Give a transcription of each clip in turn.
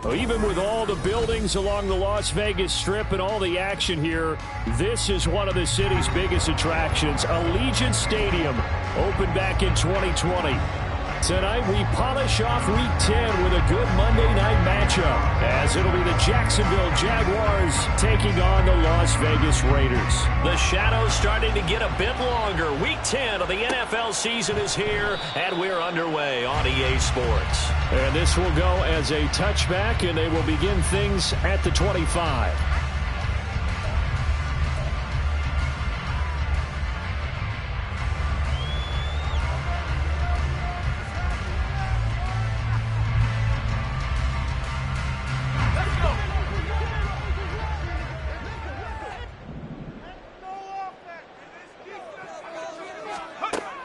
Well, even with all the buildings along the Las Vegas Strip and all the action here, this is one of the city's biggest attractions. Allegiant Stadium opened back in 2020. Tonight, we polish off Week 10 with a good Monday night matchup, as it'll be the Jacksonville Jaguars taking on the Las Vegas Raiders. The shadow's starting to get a bit longer. Week 10 of the NFL season is here, and we're underway on EA Sports. And this will go as a touchback, and they will begin things at the 25.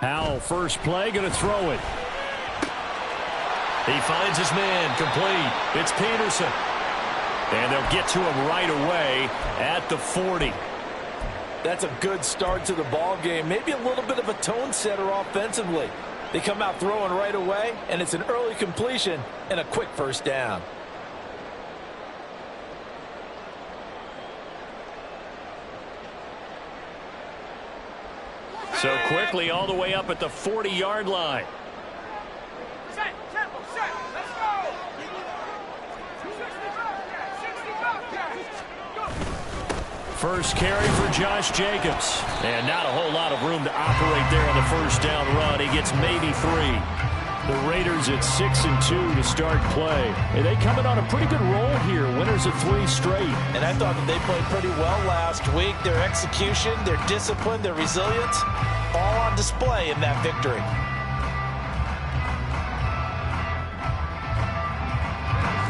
Howell, first play, going to throw it. He finds his man, complete. It's Peterson. And they'll get to him right away at the 40. That's a good start to the ball game. Maybe a little bit of a tone setter offensively. They come out throwing right away, and it's an early completion and a quick first down. So quickly all the way up at the 40-yard line. Set, tempo, set, let's go. First carry for Josh Jacobs. And not a whole lot of room to operate there on the first down run. He gets maybe 3. The Raiders at 6-2 to start play. And they coming on a pretty good roll here. Winners of 3 straight. And I thought that they played pretty well last week. Their execution, their discipline, their resilience, all on display in that victory.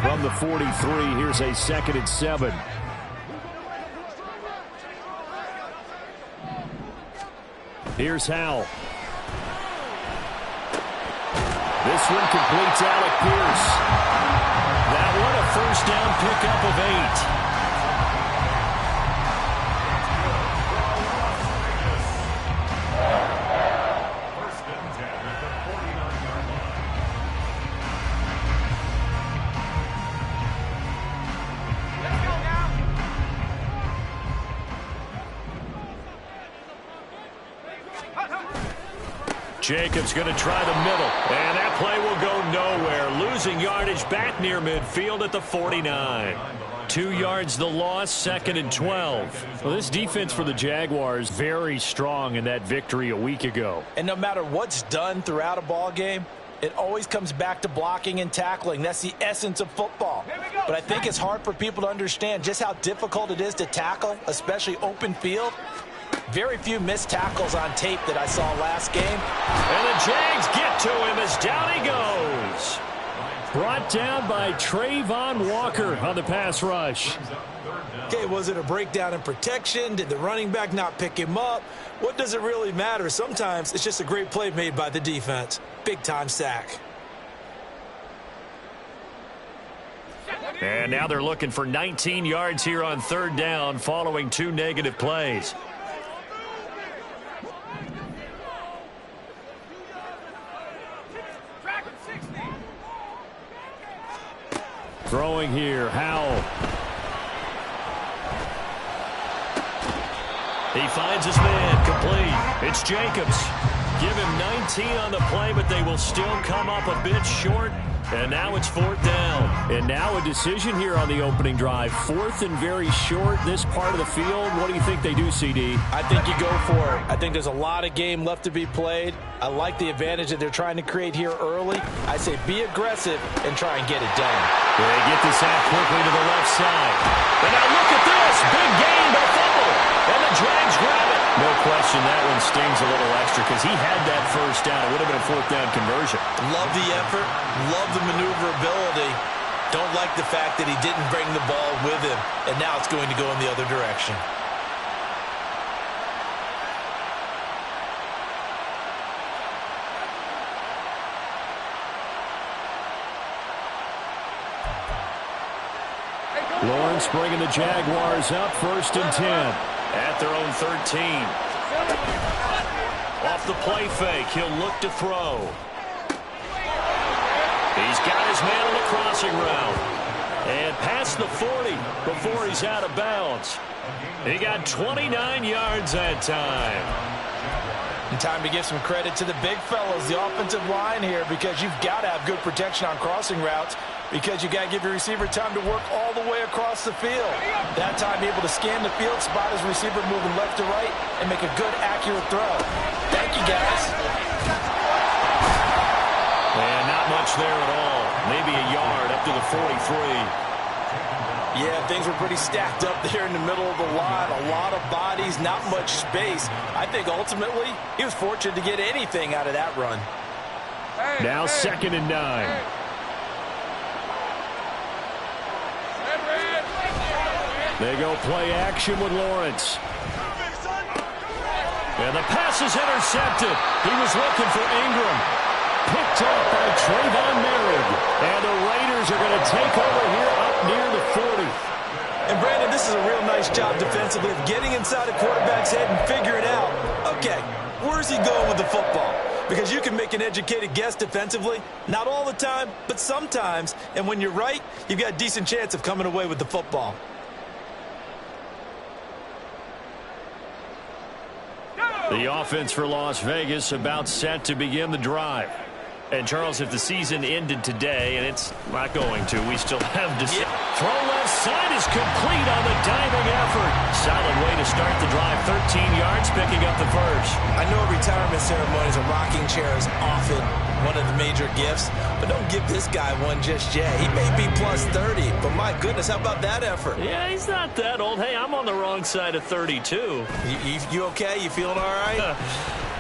From the 43, here's a 2nd and 7. Here's Howell. This one completes Alec Pierce. That one a first down pickup of 8. Jacobs going to try the middle, and that play will go nowhere. Losing yardage back near midfield at the 49. 2 yards the loss, 2nd and 12. Well, this defense for the Jaguars very strong in that victory a week ago. And no matter what's done throughout a ball game, it always comes back to blocking and tackling. That's the essence of football. But I think it's hard for people to understand just how difficult it is to tackle, especially open field. Very few missed tackles on tape that I saw last game. And the Jags get to him as down he goes. Brought down by Trayvon Walker on the pass rush. Okay, was it a breakdown in protection? Did the running back not pick him up? What does it really matter? Sometimes it's just a great play made by the defense. Big-time sack. And now they're looking for 19 yards here on 3rd down following 2 negative plays. Throwing here, Howell. He finds his man, complete. It's Jacobs. Give him 19 on the play, but they will still come up a bit short. And now it's 4th down. And now a decision here on the opening drive. 4th and very short, this part of the field. What do you think they do, CD? I think you go for it. I think there's a lot of game left to be played. I like the advantage that they're trying to create here early. I say be aggressive and try and get it done. They get this out quickly to the left side. And now look at this. Big gain, but fumble. And the Jags grab it. No question that one stings a little extra because he had that first down. It would have been a 4th down conversion. Love the effort. Love the maneuverability. Don't like the fact that he didn't bring the ball with him. And now it's going to go in the other direction. Lawrence bringing the Jaguars up 1st and 10. At their own 13. Off the play fake, he'll look to throw. He's got his man on the crossing route. And past the 40 before he's out of bounds. He got 29 yards that time. And time to give some credit to the big fellas, the offensive line here, because you've got to have good protection on crossing routes, because you got to give your receiver time to work all the way across the field. That time, be able to scan the field, spot his receiver moving left to right, and make a good, accurate throw. Thank you, guys. And not much there at all. Maybe a yard up to the 43. Yeah, things were pretty stacked up there in the middle of the line. A lot of bodies, not much space. I think ultimately he was fortunate to get anything out of that run. Now 2nd and 9. They go play action with Lawrence. And the pass is intercepted. He was looking for Ingram. Picked off by Trayvon Merrick. And the Raiders are going to take over here up near the 40. And, Brandon, this is a real nice job defensively of getting inside a quarterback's head and figuring out, okay, where's he going with the football? Because you can make an educated guess defensively. Not all the time, but sometimes. And when you're right, you've got a decent chance of coming away with the football. The offense for Las Vegas about set to begin the drive. And, Charles, if the season ended today, and it's not going to, we still have to see. Throw left side is complete on the diving effort. Solid way to start the drive. 13 yards, picking up the first. I know retirement ceremonies, a rocking chair is often one of the major gifts, but don't give this guy one just yet. He may be plus 30, but my goodness, how about that effort? Yeah, he's not that old. Hey, I'm on the wrong side of 32. You okay? You feeling all right?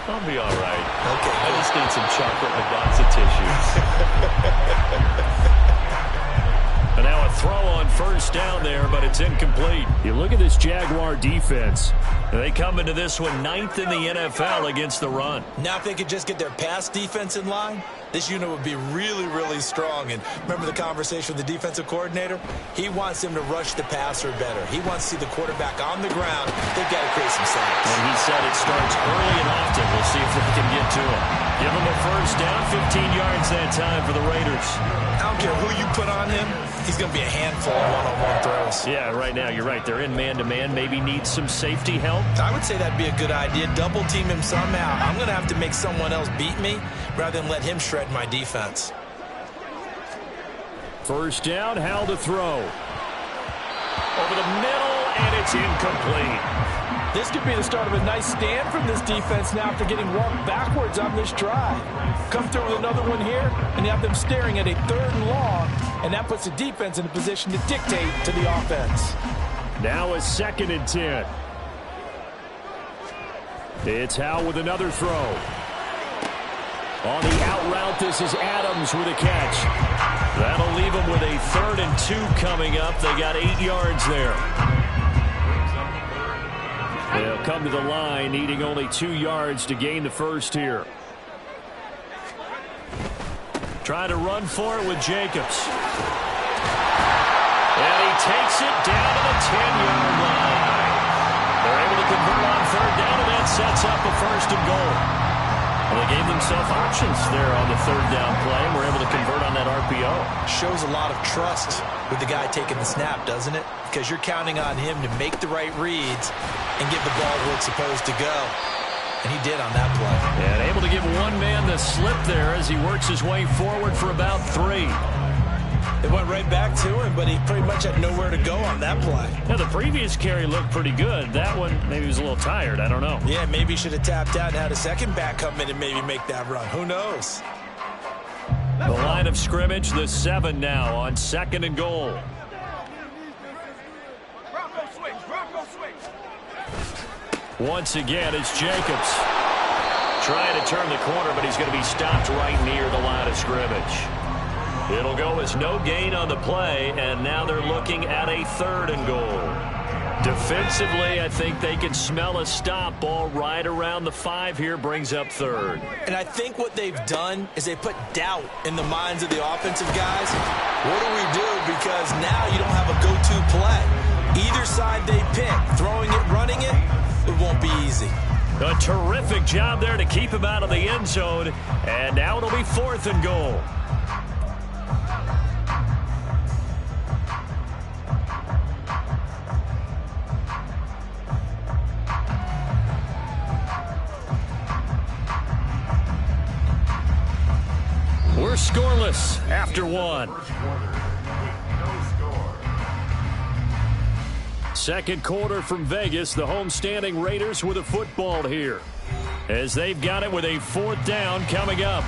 I'll be all right. Okay. I just need some chocolate and a box of tissues. And now a throw on first down there, but it's incomplete. You look at this Jaguar defense. They come into this one 9th in the NFL against the run. Now if they could just get their pass defense in line, this unit would be really, really strong. And remember the conversation with the defensive coordinator? He wants them to rush the passer better. He wants to see the quarterback on the ground. They've got to create some sacks. And he said it starts early and often. We'll see if they can get to him. Give him a first down, 15 yards that time for the Raiders. I don't care who you put on him. He's going to be a handful of one-on-one throws. Yeah, right now, you're right. They're in man-to-man. Maybe needs some safety help. I would say that'd be a good idea. Double team him somehow. I'm going to have to make someone else beat me rather than let him shred my defense. First down, Howell to throw. Over the middle, and it's incomplete. This could be the start of a nice stand from this defense now after getting walked backwards on this drive. Come through with another one here, and you have them staring at a 3rd and long, and that puts the defense in a position to dictate to the offense. Now a 2nd and 10. It's Howell with another throw. On the out route, this is Adams with a catch. That'll leave them with a 3rd and 2 coming up. They got 8 yards there. They'll come to the line, needing only 2 yards to gain the first here. Trying to run for it with Jacobs. And he takes it down to the 10-yard line. They're able to convert on 3rd down, and that sets up a 1st and goal. Well, they gave themselves options there on the 3rd down play, and were able to convert on that RPO. Shows a lot of trust with the guy taking the snap, doesn't it? Because you're counting on him to make the right reads and give the ball where it's supposed to go. And he did on that play. And able to give one man the slip there as he works his way forward for about 3. It went right back to him, but he pretty much had nowhere to go on that play. Now, the previous carry looked pretty good. That one, maybe he was a little tired. I don't know. Yeah, maybe he should have tapped out and had a second back come in and maybe make that run. Who knows? The line of scrimmage, the 7 now on 2nd and goal. Once again, it's Jacobs. Trying to turn the corner, but he's going to be stopped right near the line of scrimmage. It'll go as no gain on the play, and now they're looking at a 3rd and goal. Defensively, I think they can smell a stop. Ball right around the 5 here, brings up 3rd. And I think what they've done is they put doubt in the minds of the offensive guys. What do we do? Because now you don't have a go-to play. Either side they pick, throwing it, running it, it won't be easy. A terrific job there to keep him out of the end zone, and now it'll be 4th and goal. scoreless after one. Second quarter from Vegas. The homestanding Raiders with a football here, as they've got it with a 4th down coming up.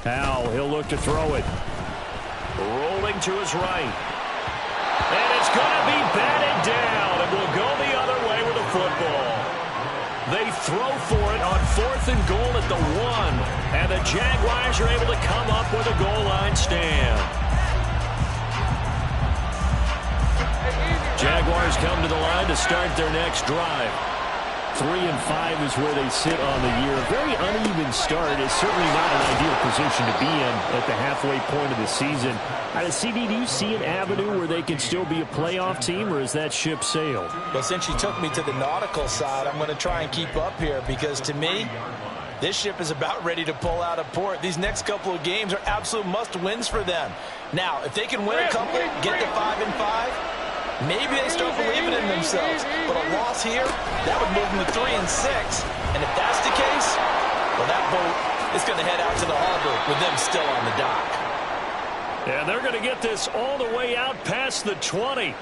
Howell, he'll look to throw it. Rolling to his right. And it's going to be batted down, and will go the other way with the football. They throw for it on 4th and goal at the 1, and the Jaguars are able to come up with a goal line stand. Jaguars come to the line to start their next drive. 3-5 is where they sit on the year. A very uneven start. Is certainly not an ideal position to be in at the halfway point of the season. CD, do you see an avenue where they can still be a playoff team, or is that ship sailed? Well, since you took me to the nautical side, I'm going to try and keep up here, because to me, this ship is about ready to pull out of port. These next couple of games are absolute must-wins for them. Now, if they can win a couple, get to 5-5, maybe they start believing in themselves. But a loss here, that would move them to 3-6. And if that's the case, well, that boat is going to head out to the harbor with them still on the dock. And they're going to get this all the way out past the 20.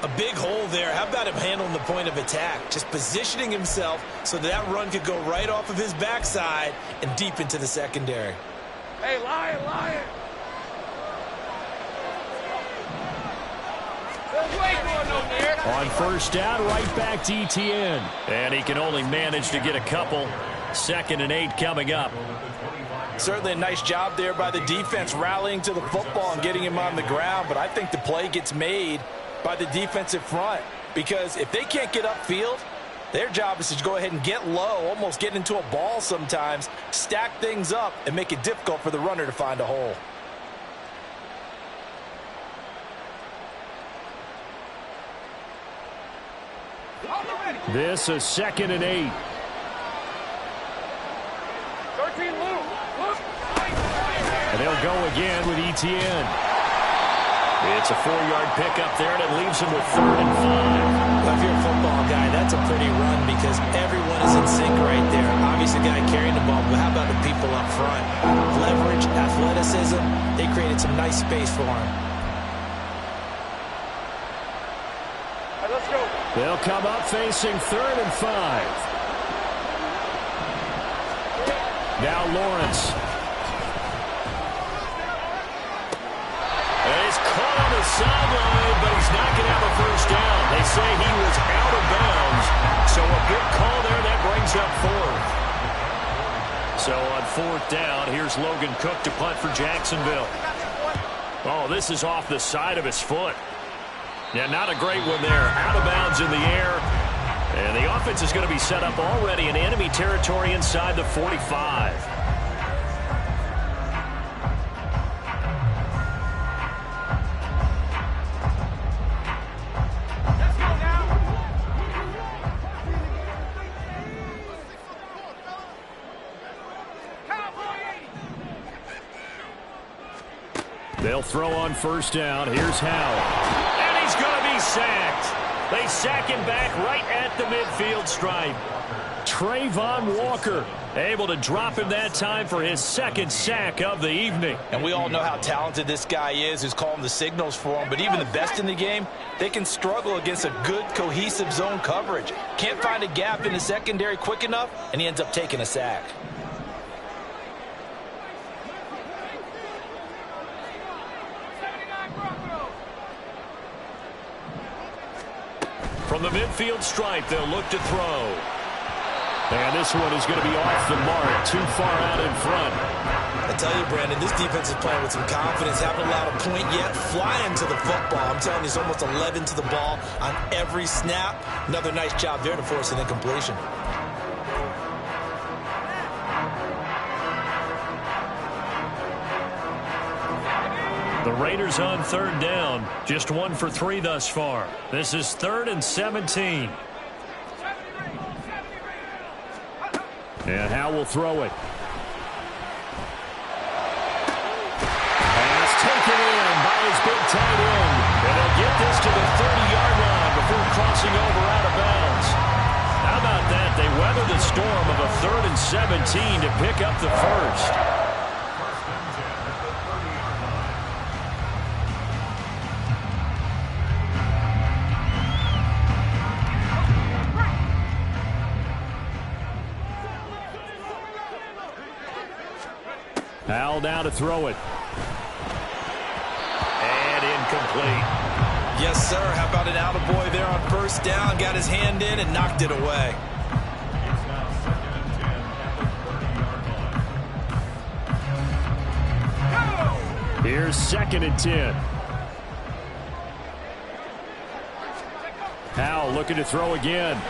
A big hole there. How about him handling the point of attack? Just positioning himself so that run could go right off of his backside and deep into the secondary. Hey, Lion! On first down, right back to ETN. And he can only manage to get a couple. 2nd and 8 coming up. Certainly a nice job there by the defense, rallying to the football and getting him on the ground. But I think the play gets made by the defensive front, because if they can't get upfield, their job is to go ahead and get low, almost get into a ball sometimes, stack things up, and make it difficult for the runner to find a hole. This is 2nd and 8. 13 Luke. And they'll go again with ETN. It's a 4-yard pickup there, and it leaves him with 3rd and 5. Well, if you're a football guy, that's a pretty run, because everyone is in sync right there. Obviously, the guy carrying the ball, but how about the people up front? Leverage, athleticism, they created some nice space for him. Right, let's go. They'll come up facing 3rd and 5. Now Lawrence. And he's caught on the sideline, but he's not going to have a first down. They say he was out of bounds, so a good call there. That brings up 4th. So on 4th down, here's Logan Cook to punt for Jacksonville. Oh, this is off the side of his foot. Yeah, not a great one there. Out of bounds in the air. And the offense is going to be set up already in enemy territory inside the 45. Let's go now. They'll throw on first down. Here's Howell. And he's going to be sacked. They sack him back right at the midfield stripe. Trayvon Walker able to drop him that time for his 2nd sack of the evening. And we all know how talented this guy is, who's calling the signals for him. But even the best in the game, they can struggle against a good, cohesive zone coverage. Can't find a gap in the secondary quick enough, and he ends up taking a sack. From the midfield stripe, they'll look to throw. And this one is going to be off the mark, too far out in front. I tell you, Brandon, this defense is playing with some confidence. Haven't allowed a point yet. Flying to the football. I'm telling you, it's almost 11 to the ball on every snap. Another nice job there to force an incompletion. The Raiders on 3rd down. Just 1 for 3 thus far. This is 3rd and 17. And Howell will throw it. his big tight end. And they'll get this to the 30-yard line before crossing over out of bounds. How about that? They weathered the storm of a 3rd and 17 to pick up the first. Howell down to throw it. And incomplete. Yes, sir. How about an attaboy there on 1st down? Got his hand in and knocked it away. Here's 2nd and 10. Howell looking to throw again.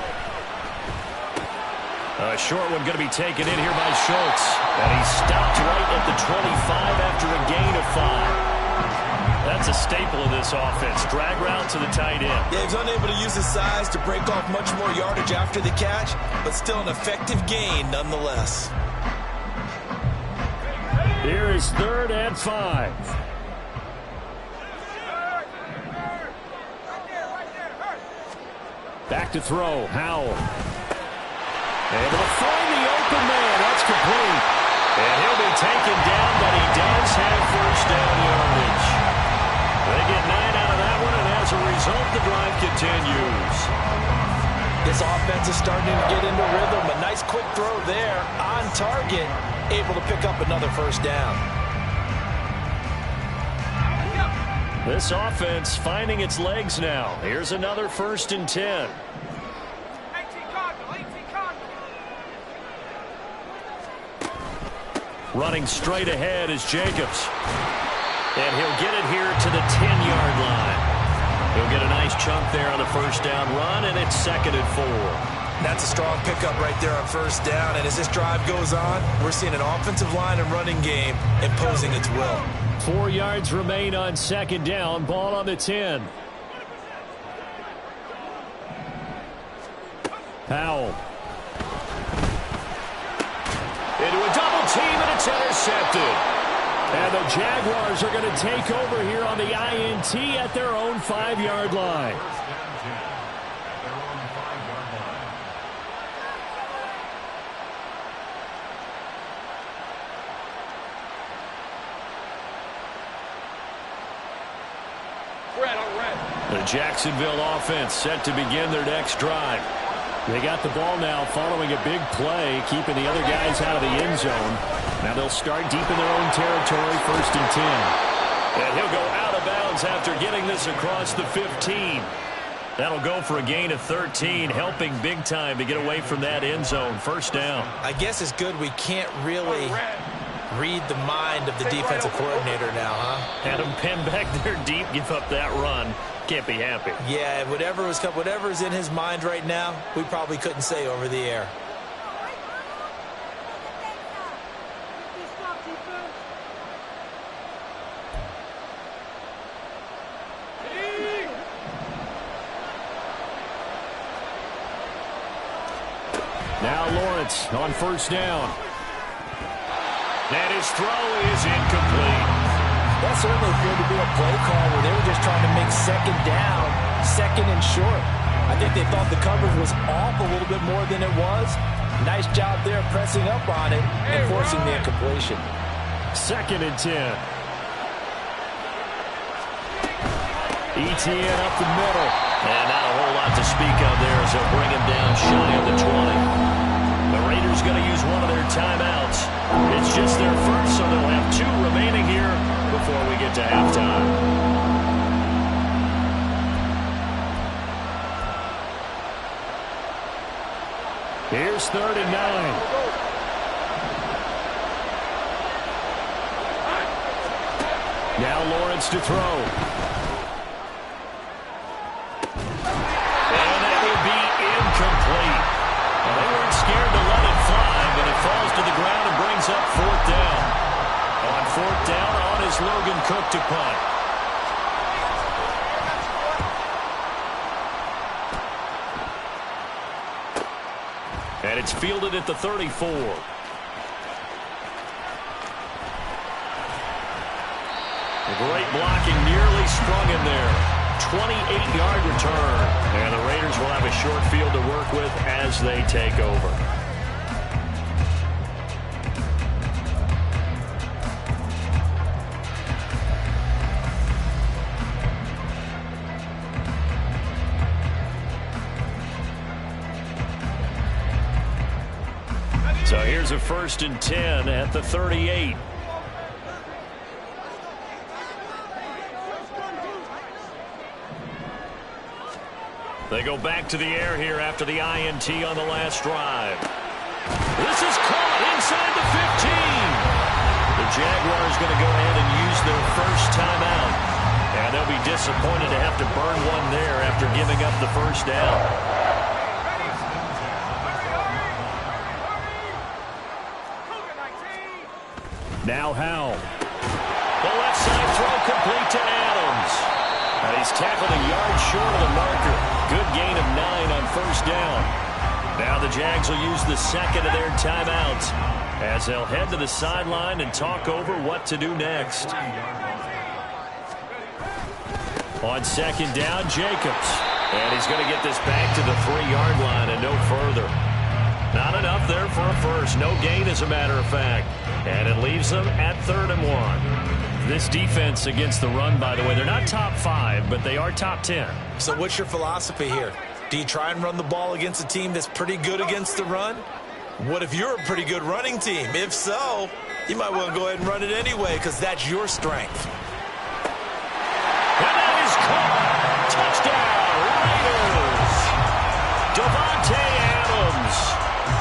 A short one going to be taken in here by Schultz. And he stopped right at the 25 after a gain of 5. That's a staple of this offense. Drag route to the tight end. Yeah, he's unable to use his size to break off much more yardage after the catch, but still an effective gain nonetheless. Here is 3rd and 5. Back to throw. Howell. Able to find the open man. That's complete. And he'll be taken down, but he does have 1st down yardage. They get 9 out of that one, and as a result, the drive continues. This offense is starting to get into rhythm. A nice quick throw there on target, able to pick up another 1st down. This offense finding its legs now. Here's another 1st and 10. Running straight ahead is Jacobs. And he'll get it here to the 10-yard line. He'll get a nice chunk there on the 1st down run, and it's 2nd and 4. That's a strong pickup right there on 1st down. And as this drive goes on, we're seeing an offensive line and running game imposing its will. 4 yards remain on 2nd down. Ball on the 10. Howell. Into a double team, and it's intercepted. And the Jaguars are going to take over here on the INT at their own 5-yard line. The Jacksonville offense set to begin their next drive. They got the ball now following a big play, keeping the other guys out of the end zone. Now they'll start deep in their own territory, 1st and 10. And he'll go out of bounds after getting this across the 15. That'll go for a gain of 13, helping big time to get away from that end zone. 1st down. I guess it's good we can't really read the mind of the defensive coordinator now, huh? Had him pinned back there deep, give up that run. Can't be happy. Yeah, whatever's in his mind right now, we probably couldn't say over the air. Now Lawrence on 1st down. And his throw is incomplete. That certainly appeared to be a play call where they were just trying to make 2nd down, 2nd and short. I think they thought the coverage was off a little bit more than it was. Nice job there pressing up on it and forcing the incompletion. 2nd and 10. ETN up the middle. And not a whole lot to speak of there as they'll bring him down shy of the 20. The Raiders going to use one of their timeouts. It's just their first, so they'll have 2 remaining here before we get to halftime. Here's 3rd and 9. Now Lawrence to throw. And that will be incomplete. Well, they weren't scared to let it fly, but it falls to the ground and brings up 4th down. On 4th down, on is Logan Cook to punt. And it's fielded at the 34. Great blocking, nearly sprung in there. 28-yard return. And the Raiders will have a short field to work with as they take over. So here's a 1st and 10 at the 38. They go back to the air here after the INT on the last drive. This is caught inside the 15. The Jaguars going to go ahead and use their first timeout. And they'll be disappointed to have to burn one there after giving up the first down. Now Howell. The left side throw complete to Adams. And he's tackled a yard short of the marker. Good gain of 9 on first down. Now the Jags will use the second of their timeouts as they'll head to the sideline and talk over what to do next. On second down, Jacobs. And he's going to get this back to the 3-yard line and no further. Not enough there for a first. No gain, as a matter of fact. And it leaves them at 3rd and 1. This defense against the run, by the way, they're not top 5, but they are top 10. So what's your philosophy here? Do you try and run the ball against a team that's pretty good against the run? What if you're a pretty good running team? If so, you might want to go ahead and run it anyway because that's your strength. And that is caught. Touchdown, Raiders. Devontae Adams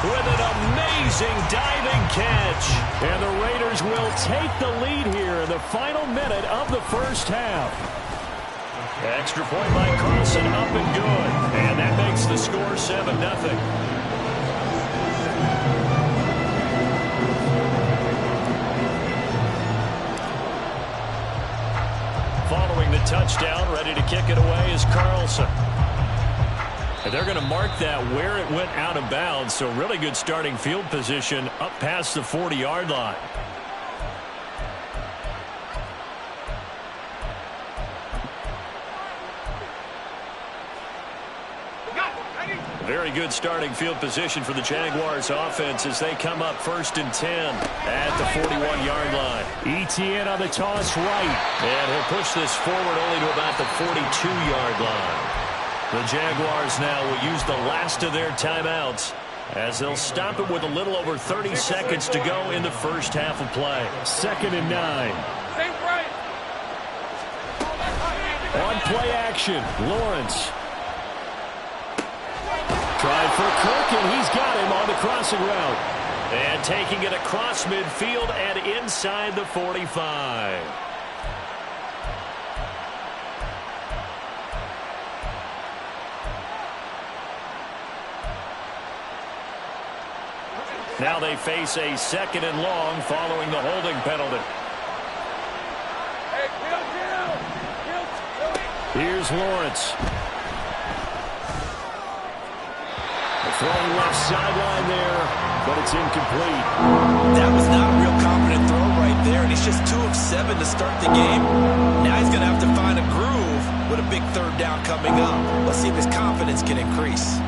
with an amazing diving catch. And the Raiders will take the lead here in the final minute of the first half. Extra point by Carlson, up and good. And that makes the score 7-0. Following the touchdown, ready to kick it away is Carlson. And they're going to mark that where it went out of bounds, so really good starting field position up past the 40-yard line. Very good starting field position for the Jaguars offense as they come up 1st and 10 at the 41-yard line. ETN on the toss right. And he'll push this forward only to about the 42-yard line. The Jaguars now will use the last of their timeouts as they'll stop it with a little over 30 seconds to go in the first half of play. 2nd and 9. On play action, Lawrence. Tried for Kirk, and he's got him on the crossing route. And taking it across midfield and inside the 45. Now they face a 2nd and long following the holding penalty. Here's Lawrence. Throwing left sideline there, but it's incomplete. That was not a real confident throw right there, and he's just 2 of 7 to start the game. Now he's going to have to find a groove with a big 3rd down coming up. Let's see if his confidence can increase.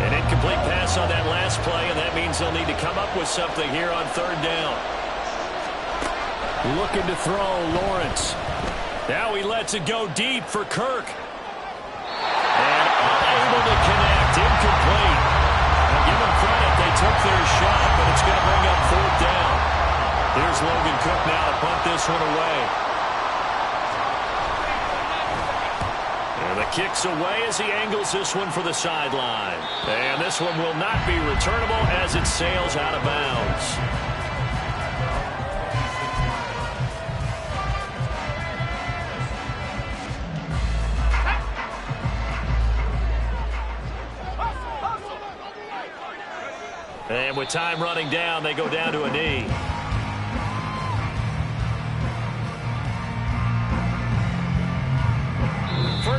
An incomplete pass on that last play, and that means they'll need to come up with something here on 3rd down. Looking to throw, Lawrence. Now he lets it go deep for Kirk. And unable to connect, incomplete. Now give them credit, they took their shot, but it's going to bring up 4th down. Here's Logan Cook now to punt this one away. And the kick's away as he angles this one for the sideline. And this one will not be returnable as it sails out of bounds. And with time running down, they go down to a knee.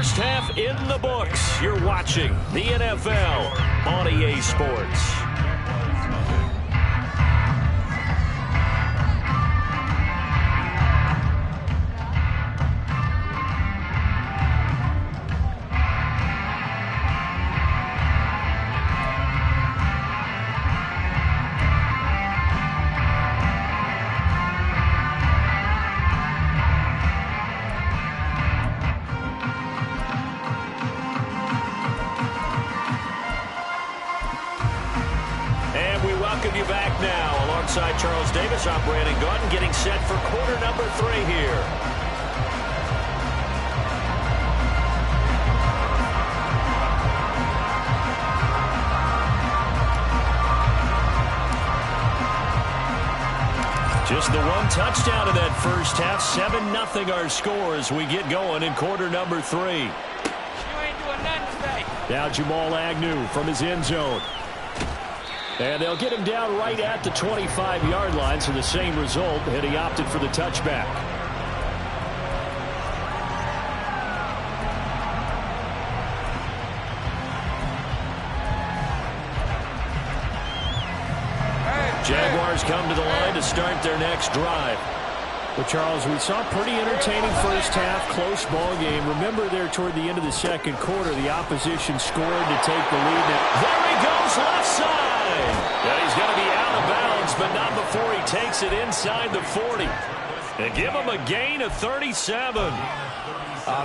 First half in the books. You're watching the NFL on EA Sports. Alongside Charles Davis, I'm Brandon Gunn, getting set for quarter number 3 here. Just the one touchdown in that first half. 7-0 our score as we get going in quarter number 3. You ain't doing nothing today. Now Jamal Agnew from his end zone. And they'll get him down right at the 25-yard line, so the same result, and he opted for the touchback. Jaguars come to the line to start their next drive. Well, Charles, we saw a pretty entertaining first half, close ball game. Remember there toward the end of the second quarter, the opposition scored to take the lead. There he goes, left side. Yeah, he's going to be out of bounds, but not before he takes it inside the 40. And give him a gain of 37.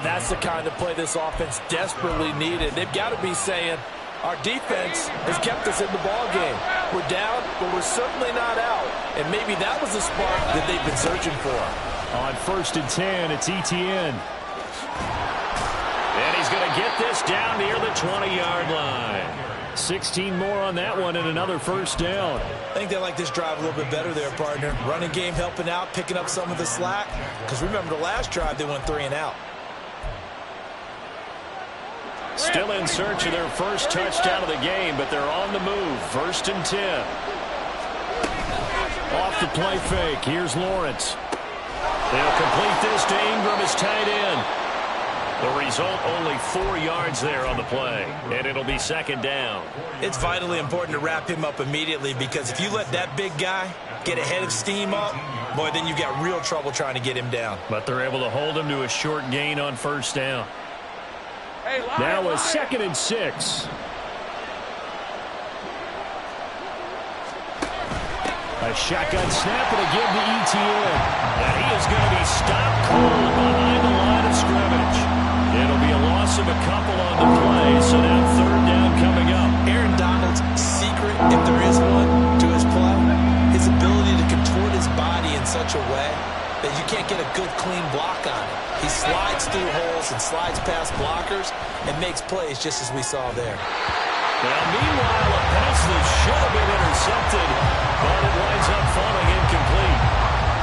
That's the kind of play this offense desperately needed. They've got to be saying, our defense has kept us in the ball game. We're down, but we're certainly not out. And maybe that was the spark that they've been searching for. On 1st and 10, it's Etienne. And he's going to get this down near the 20-yard line. 16 more on that one and another first down. I think they like this drive a little bit better there, partner. Running game helping out, picking up some of the slack. Because remember the last drive, they went 3 and out. Still in search of their first touchdown of the game, but they're on the move. 1st and 10. Off the play fake. Here's Lawrence. They'll complete this to Ingram as tight end. The result, only 4 yards there on the play, and it'll be 2nd down. It's vitally important to wrap him up immediately, because if you let that big guy get ahead of steam up, boy, then you've got real trouble trying to get him down. But they're able to hold him to a short gain on 1st down. Now a 2nd and 6. A shotgun snap and a give to Etienne. And he is going to be stopped cold behind the line of scrimmage. It'll be a loss of a couple on the play, so now 3rd down coming up. Aaron Donald's secret, if there is one, to his play, his ability to contort his body in such a way that you can't get a good, clean block on it. He slides through holes and slides past blockers and makes plays just as we saw there. Now, meanwhile, a pass that should have been intercepted, but it winds up falling incomplete.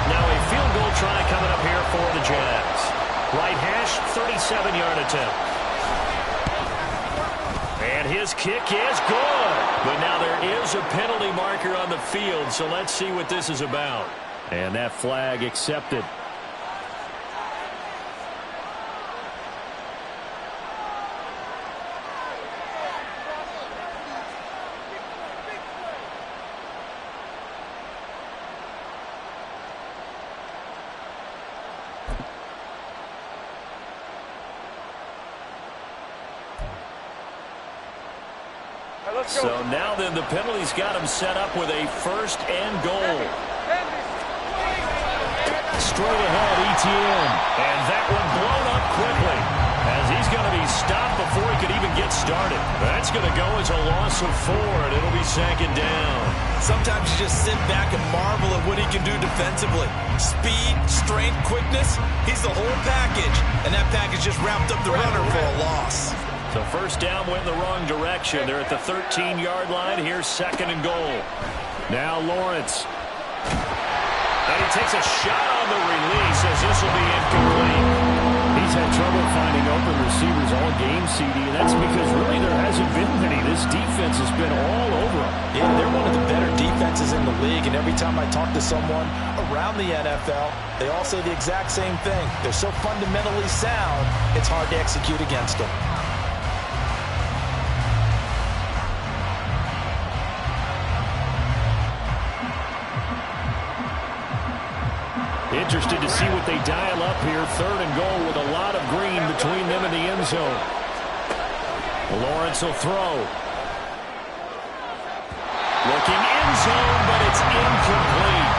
Now a field goal try coming up here for the Jags. Right hash, 37-yard attempt. And his kick is good. But now there is a penalty marker on the field, so let's see what this is about. And that flag accepted. So now then the penalty's got him set up with a 1st and goal. Straight ahead, Etienne. And that one blown up quickly as he's going to be stopped before he could even get started. That's going to go as a loss of 4, and it'll be 2nd down. Sometimes you just sit back and marvel at what he can do defensively. Speed, strength, quickness, he's the whole package. And that package just wrapped up the runner for a loss. So 1st down went in the wrong direction. They're at the 13-yard line. Here's 2nd and goal. Now Lawrence. And he takes a shot on the release as this will be incomplete. He's had trouble finding open receivers all game, CD, and that's because really there hasn't been many. This defense has been all over them. Yeah, they're one of the better defenses in the league, and every time I talk to someone around the NFL, they all say the exact same thing. They're so fundamentally sound, it's hard to execute against them. Interested to see what they dial up here. 3rd and goal with a lot of green between them and the end zone. Lawrence will throw. Looking end zone, but it's incomplete.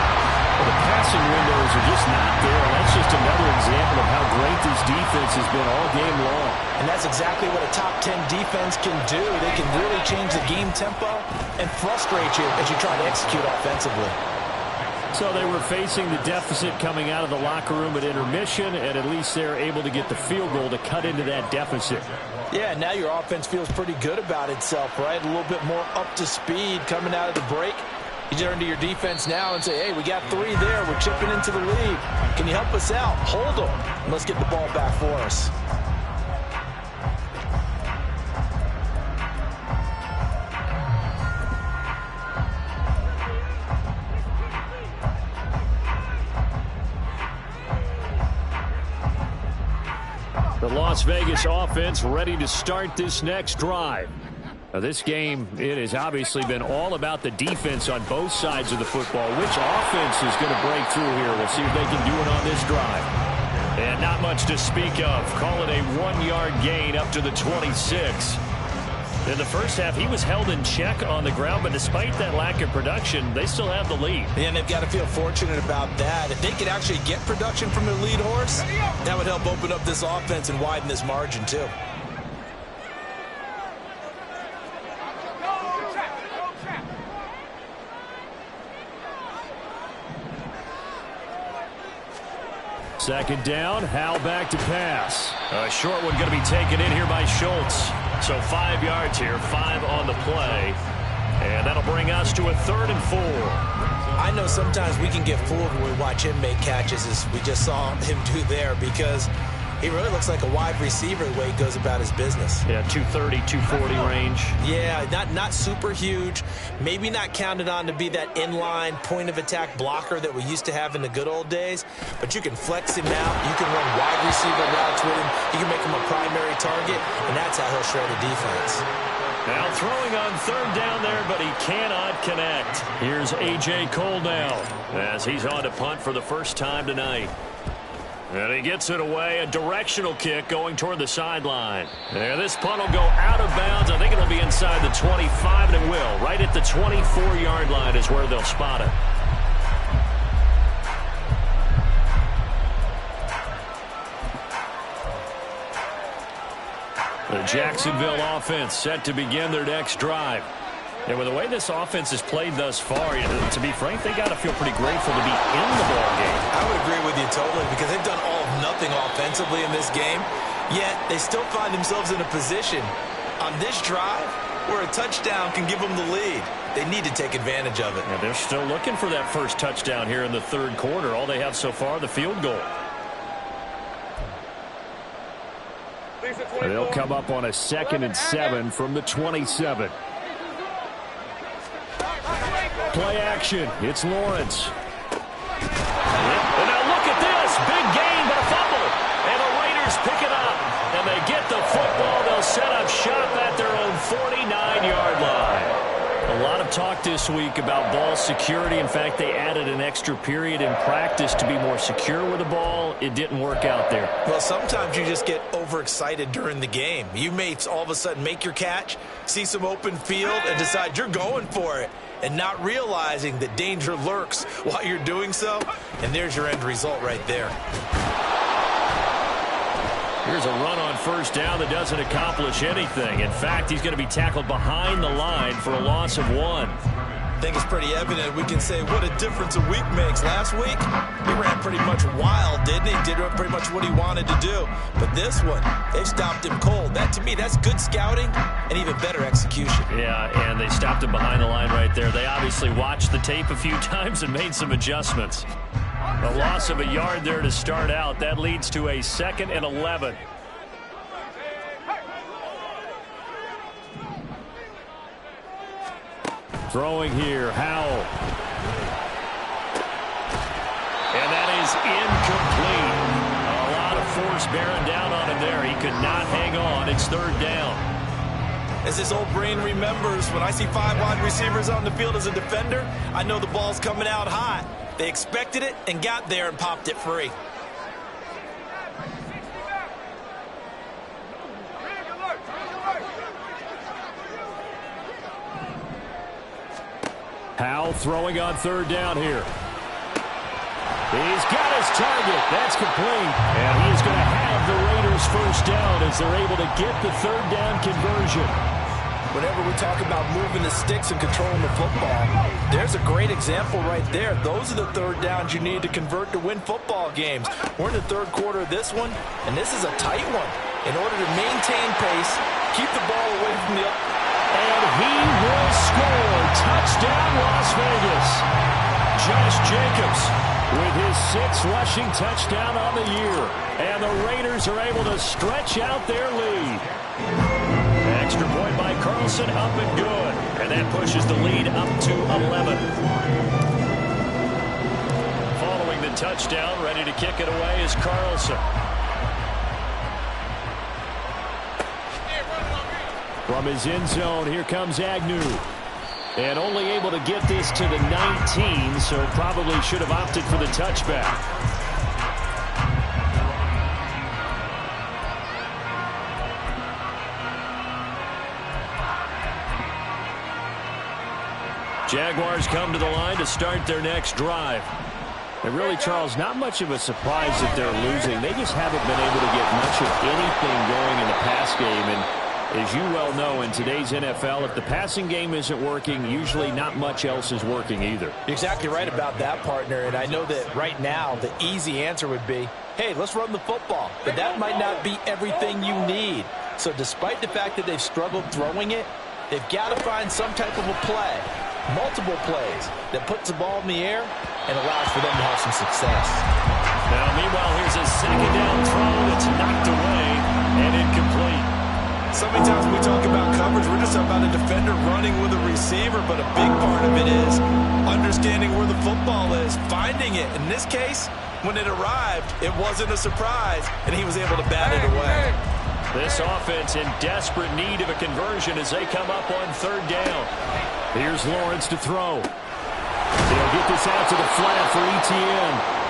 Well, the passing windows are just not there. That's just another example of how great this defense has been all game long. And that's exactly what a top 10 defense can do. They can really change the game tempo and frustrate you as you try to execute offensively. So they were facing the deficit coming out of the locker room at intermission, and at least they're able to get the field goal to cut into that deficit. Yeah, now your offense feels pretty good about itself, right? A little bit more up to speed coming out of the break. You turn to your defense now and say, hey, we got 3 there. We're chipping into the lead. Can you help us out? Hold them. And let's get the ball back for us. The Las Vegas offense ready to start this next drive. Now, this game, it has obviously been all about the defense on both sides of the football. Which offense is going to break through here? We'll see if they can do it on this drive. And not much to speak of. Call it a 1-yard gain up to the 26. In the first half, he was held in check on the ground, but despite that lack of production, they still have the lead. And they've got to feel fortunate about that. If they could actually get production from their lead horse, that would help open up this offense and widen this margin too. Second down, Howell back to pass. A short one going to be taken in here by Schultz. So 5 yards here, 5 on the play. And that'll bring us to a 3rd and 4. I know sometimes we can get fooled when we watch him make catches, as we just saw him do there, because he really looks like a wide receiver the way he goes about his business. Yeah, 230, 240 range. Yeah, not super huge. Maybe not counted on to be that inline point-of-attack blocker that we used to have in the good old days, but you can flex him out. You can run wide receiver routes with him. You can make him a primary target, and that's how he'll shred a defense. Now throwing on 3rd down there, but he cannot connect. Here's A.J. Cole now, as he's on to punt for the first time tonight. And he gets it away, a directional kick going toward the sideline. And this punt will go out of bounds. I think it'll be inside the 25, and it will. Right at the 24-yard line is where they'll spot it. The Jacksonville offense set to begin their next drive. And with the way this offense has played thus far, to be frank, they got to feel pretty grateful to be in the ball game. I would agree with you totally, because they've done all of nothing offensively in this game, yet they still find themselves in a position on this drive where a touchdown can give them the lead. They need to take advantage of it. Yeah, they're still looking for that first touchdown here in the 3rd quarter. All they have so far, the field goal. They'll come up on a 2nd and 7 from the 27. Play action. It's Lawrence. And now look at this. Big gain, but a fumble. And the Raiders pick it up. And they get the football. They'll set up shop at their own 49-yard line. A lot of talk this week about ball security. In fact, they added an extra period in practice to be more secure with the ball. It didn't work out there. Well, sometimes you just get overexcited during the game. You may all of a sudden make your catch, see some open field, and decide you're going for it, and not realizing that danger lurks while you're doing so. And there's your end result right there. Here's a run on 1st down that doesn't accomplish anything. In fact, he's going to be tackled behind the line for a loss of 1. I think it's pretty evident. We can say what a difference a week makes. Last week, he ran pretty much wild, didn't he? Did pretty much what he wanted to do. But this one, they've stopped him cold. That, to me, that's good scouting and even better execution. Yeah, and they stopped him behind the line right there. They obviously watched the tape a few times and made some adjustments. A loss of a yard there to start out. That leads to a 2nd and 11. Throwing here, Howell. is incomplete. A lot of force bearing down on him there. He could not hang on. It's third down. As his old brain remembers, when I see 5 wide receivers on the field as a defender, I know the ball's coming out hot. They expected it and got there and popped it free. Howell throwing on third down here. He's got his target. That's complete. And he is going to have the Raiders first down as they're able to get the third down conversion. Whenever we talk about moving the sticks and controlling the football, there's a great example right there. Those are the third downs you need to convert to win football games. We're in the third quarter of this one, and this is a tight one. In order to maintain pace, keep the ball away from the... And he will score. Touchdown, Las Vegas. Josh Jacobs with his 6th rushing touchdown on the year. And the Raiders are able to stretch out their lead. Extra point by Carlson, up and good. And that pushes the lead up to 11. Following the touchdown, ready to kick it away is Carlson. From his end zone, here comes Agnew. And only able to get this to the 19, so probably should have opted for the touchback. Jaguars come to the line to start their next drive. And really, Charles, not much of a surprise that they're losing. They just haven't been able to get much of anything going in the pass game. And as you well know, in today's NFL, if the passing game isn't working, usually not much else is working either. You're exactly right about that, partner. And I know that right now the easy answer would be, hey, let's run the football. But that might not be everything you need. So despite the fact that they've struggled throwing it, they've got to find some type of a play, multiple plays, that puts the ball in the air and allows for them to have some success. Now, meanwhile, here's a second down throw that's knocked away and incomplete. So many times when we talk about coverage, we're just talking about a defender running with a receiver, but a big part of it is understanding where the football is, finding it. In this case, when it arrived, it wasn't a surprise, and he was able to bat it away. This offense in desperate need of a conversion as they come up on third down. Here's Lawrence to throw. He'll get this out to the flat for ETN.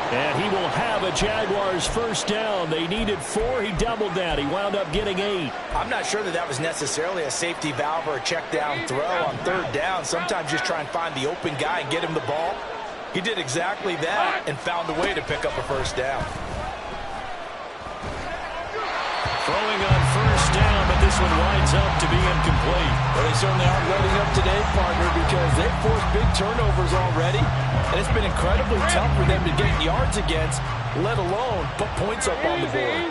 And he will have a Jaguars first down. They needed 4. He doubled that. He wound up getting 8. I'm not sure that that was necessarily a safety valve or a check down throw on third down. Sometimes just try and find the open guy and get him the ball. He did exactly that and found a way to pick up a first down. Throwing on first down, but this one winds up to be incomplete. Well, they certainly aren't letting up today, partner, because they've forced big turnovers already, and it's been incredibly tough for them to get yards against, let alone put points up on the board.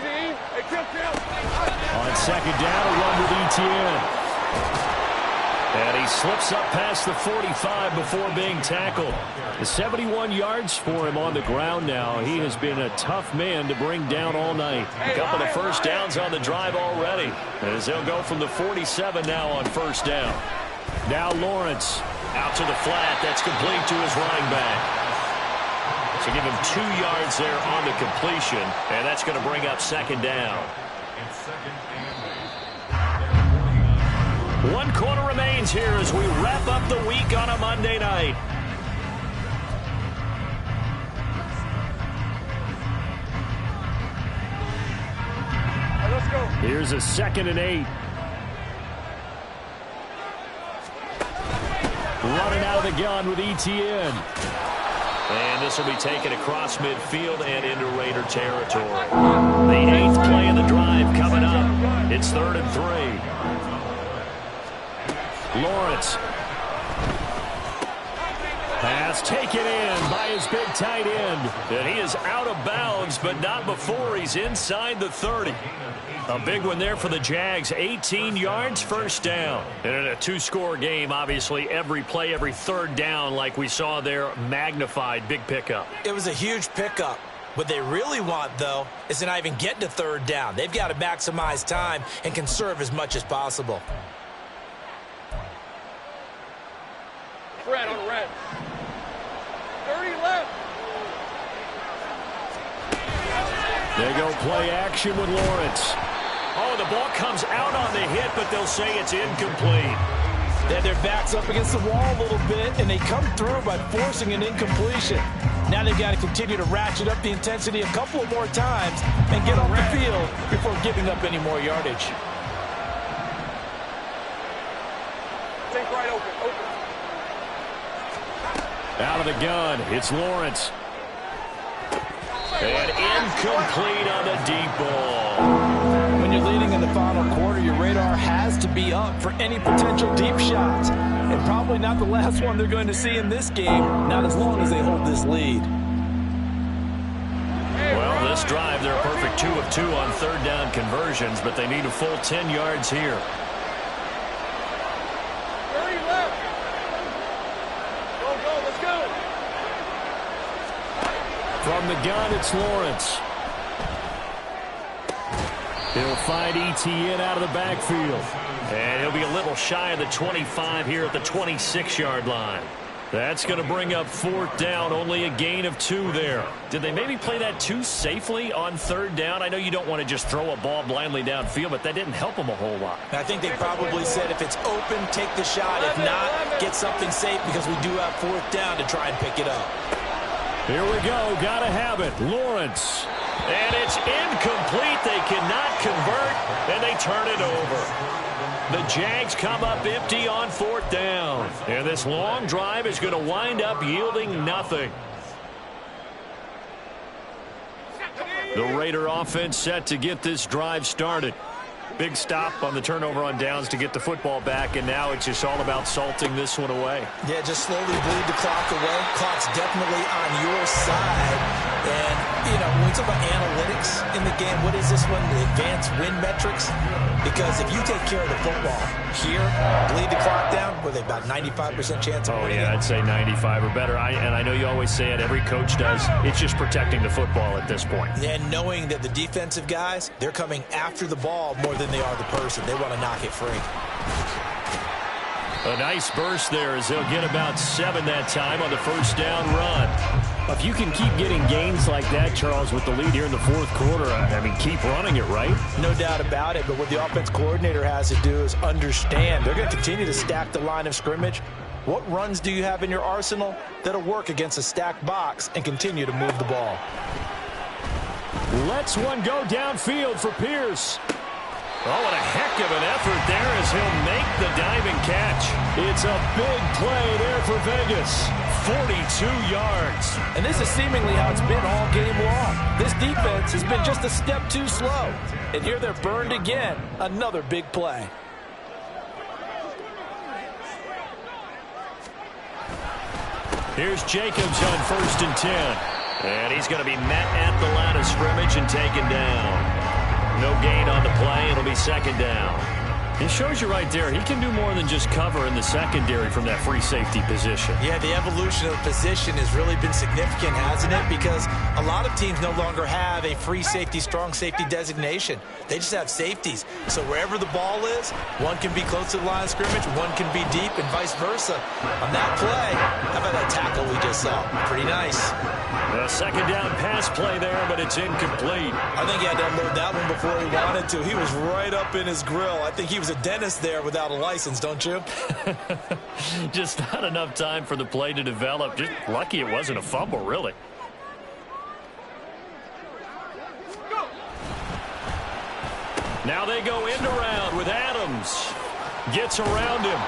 On second down, a run with ETN. And he slips up past the 45 before being tackled. The 71 yards for him on the ground now. He has been a tough man to bring down all night. A couple of first downs on the drive already, as they'll go from the 47 now on first down. Now Lawrence. Out to the flat. That's complete to his running back. So give him 2 yards there on the completion, and that's going to bring up second down. 1 quarter remains here as we wrap up the week on a Monday night. Let's go. Here's a 2nd and 8. Running out of the gun with ETN. And this will be taken across midfield and into Raider territory. The 8th play of the drive coming up. It's 3rd and 3. Lawrence. Pass taken in by his big tight end. And he is out of bounds, but not before he's inside the 30. A big one there for the Jags. 18 yards, first down. And in a 2-score game, obviously, every play, every third down, like we saw there, magnified. Big pickup. It was a huge pickup. What they really want, though, is to not even get to third down. They've got to maximize time and conserve as much as possible. Red on red. 30 left. They go play action with Lawrence. Oh, the ball comes out on the hit, but they'll say it's incomplete. They had their backs up against the wall a little bit, and they come through by forcing an incompletion. Now they've got to continue to ratchet up the intensity a couple of more times and get off the field before giving up any more yardage. Take right open. Out of the gun, it's Lawrence. And incomplete on the deep ball. When you're leading in the final quarter, your radar has to be up for any potential deep shots. And probably not the last one they're going to see in this game, not as long as they hold this lead. Well, this drive, they're a perfect 2 of 2 on third down conversions, but they need a full 10 yards here. From the gun, it's Lawrence. He'll find ETN out of the backfield. And he'll be a little shy of the 25 here at the 26-yard line. That's going to bring up fourth down, only a gain of 2 there. Did they maybe play that too safely on third down? I know you don't want to just throw a ball blindly downfield, but that didn't help them a whole lot. I think they probably said if it's open, take the shot. If not, get something safe because we do have fourth down to try and pick it up. Here we go. Got to have it. Lawrence. And it's incomplete. They cannot convert, and they turn it over. The Jags come up empty on fourth down. And this long drive is going to wind up yielding nothing. The Raider offense set to get this drive started. Big stop on the turnover on downs to get the football back, and now it's just all about salting this one away. Yeah, just slowly bleed the clock away. Clock's definitely on your side. And, you know, when we talk about analytics in the game, what is this one? The advanced win metrics? Because if you take care of the football here, bleed the clock down, with about 95% chance of winning. Oh, yeah, I'd say 95 or better. And I know you always say it, every coach does. It's just protecting the football at this point. And knowing that the defensive guys, they're coming after the ball more than they are the person. They want to knock it free. A nice burst there as they'll get about 7 that time on the first down run. If you can keep getting gains like that, Charles, with the lead here in the fourth quarter, I mean, keep running it, right? No doubt about it, but what the offense coordinator has to do is understand. They're going to continue to stack the line of scrimmage. What runs do you have in your arsenal that'll work against a stacked box and continue to move the ball? Lets one go downfield for Pierce. Oh, what a heck of an effort there as he'll make the diving catch. It's a big play there for Vegas. 42 yards. And this is seemingly how it's been all game long. This defense has been just a step too slow. And here they're burned again. Another big play. Here's Jacobs on 1st and 10. And he's going to be met at the line of scrimmage and taken down. No gain on the play. It'll be second down. It shows you right there, he can do more than just cover in the secondary from that free safety position. Yeah, the evolution of the position has really been significant, hasn't it? Because a lot of teams no longer have a free safety, strong safety designation. They just have safeties. So wherever the ball is, one can be close to the line of scrimmage, one can be deep, and vice versa. On that play, how about that tackle we just saw? Pretty nice. A second down pass play there, but it's incomplete. I think he had to unload that one before he wanted to. He was right up in his grill. I think he was a dentist there without a license, don't you? Just not enough time for the play to develop. Just lucky it wasn't a fumble, really. Now they go end around with Adams. Gets around him.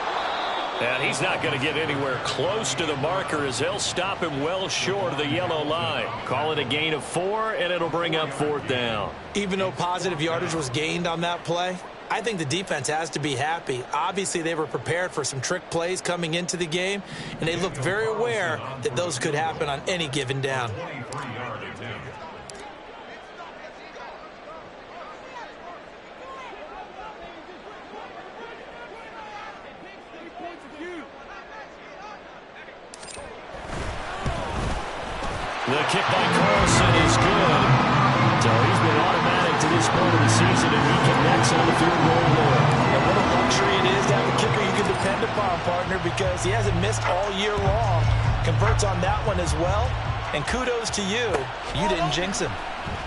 And he's not going to get anywhere close to the marker as they'll stop him well short of the yellow line. Call it a gain of 4, and it'll bring up fourth down. Even though positive yardage was gained on that play, I think the defense has to be happy. Obviously, they were prepared for some trick plays coming into the game, and they looked very aware that those could happen on any given down. The kick by Carlson is good. So he's been automatic to this point of the season, and he connects on the field goal there. And what a luxury it is to have a kicker you can depend upon, partner, because he hasn't missed all year long. Converts on that one as well. And kudos to you. You didn't jinx him.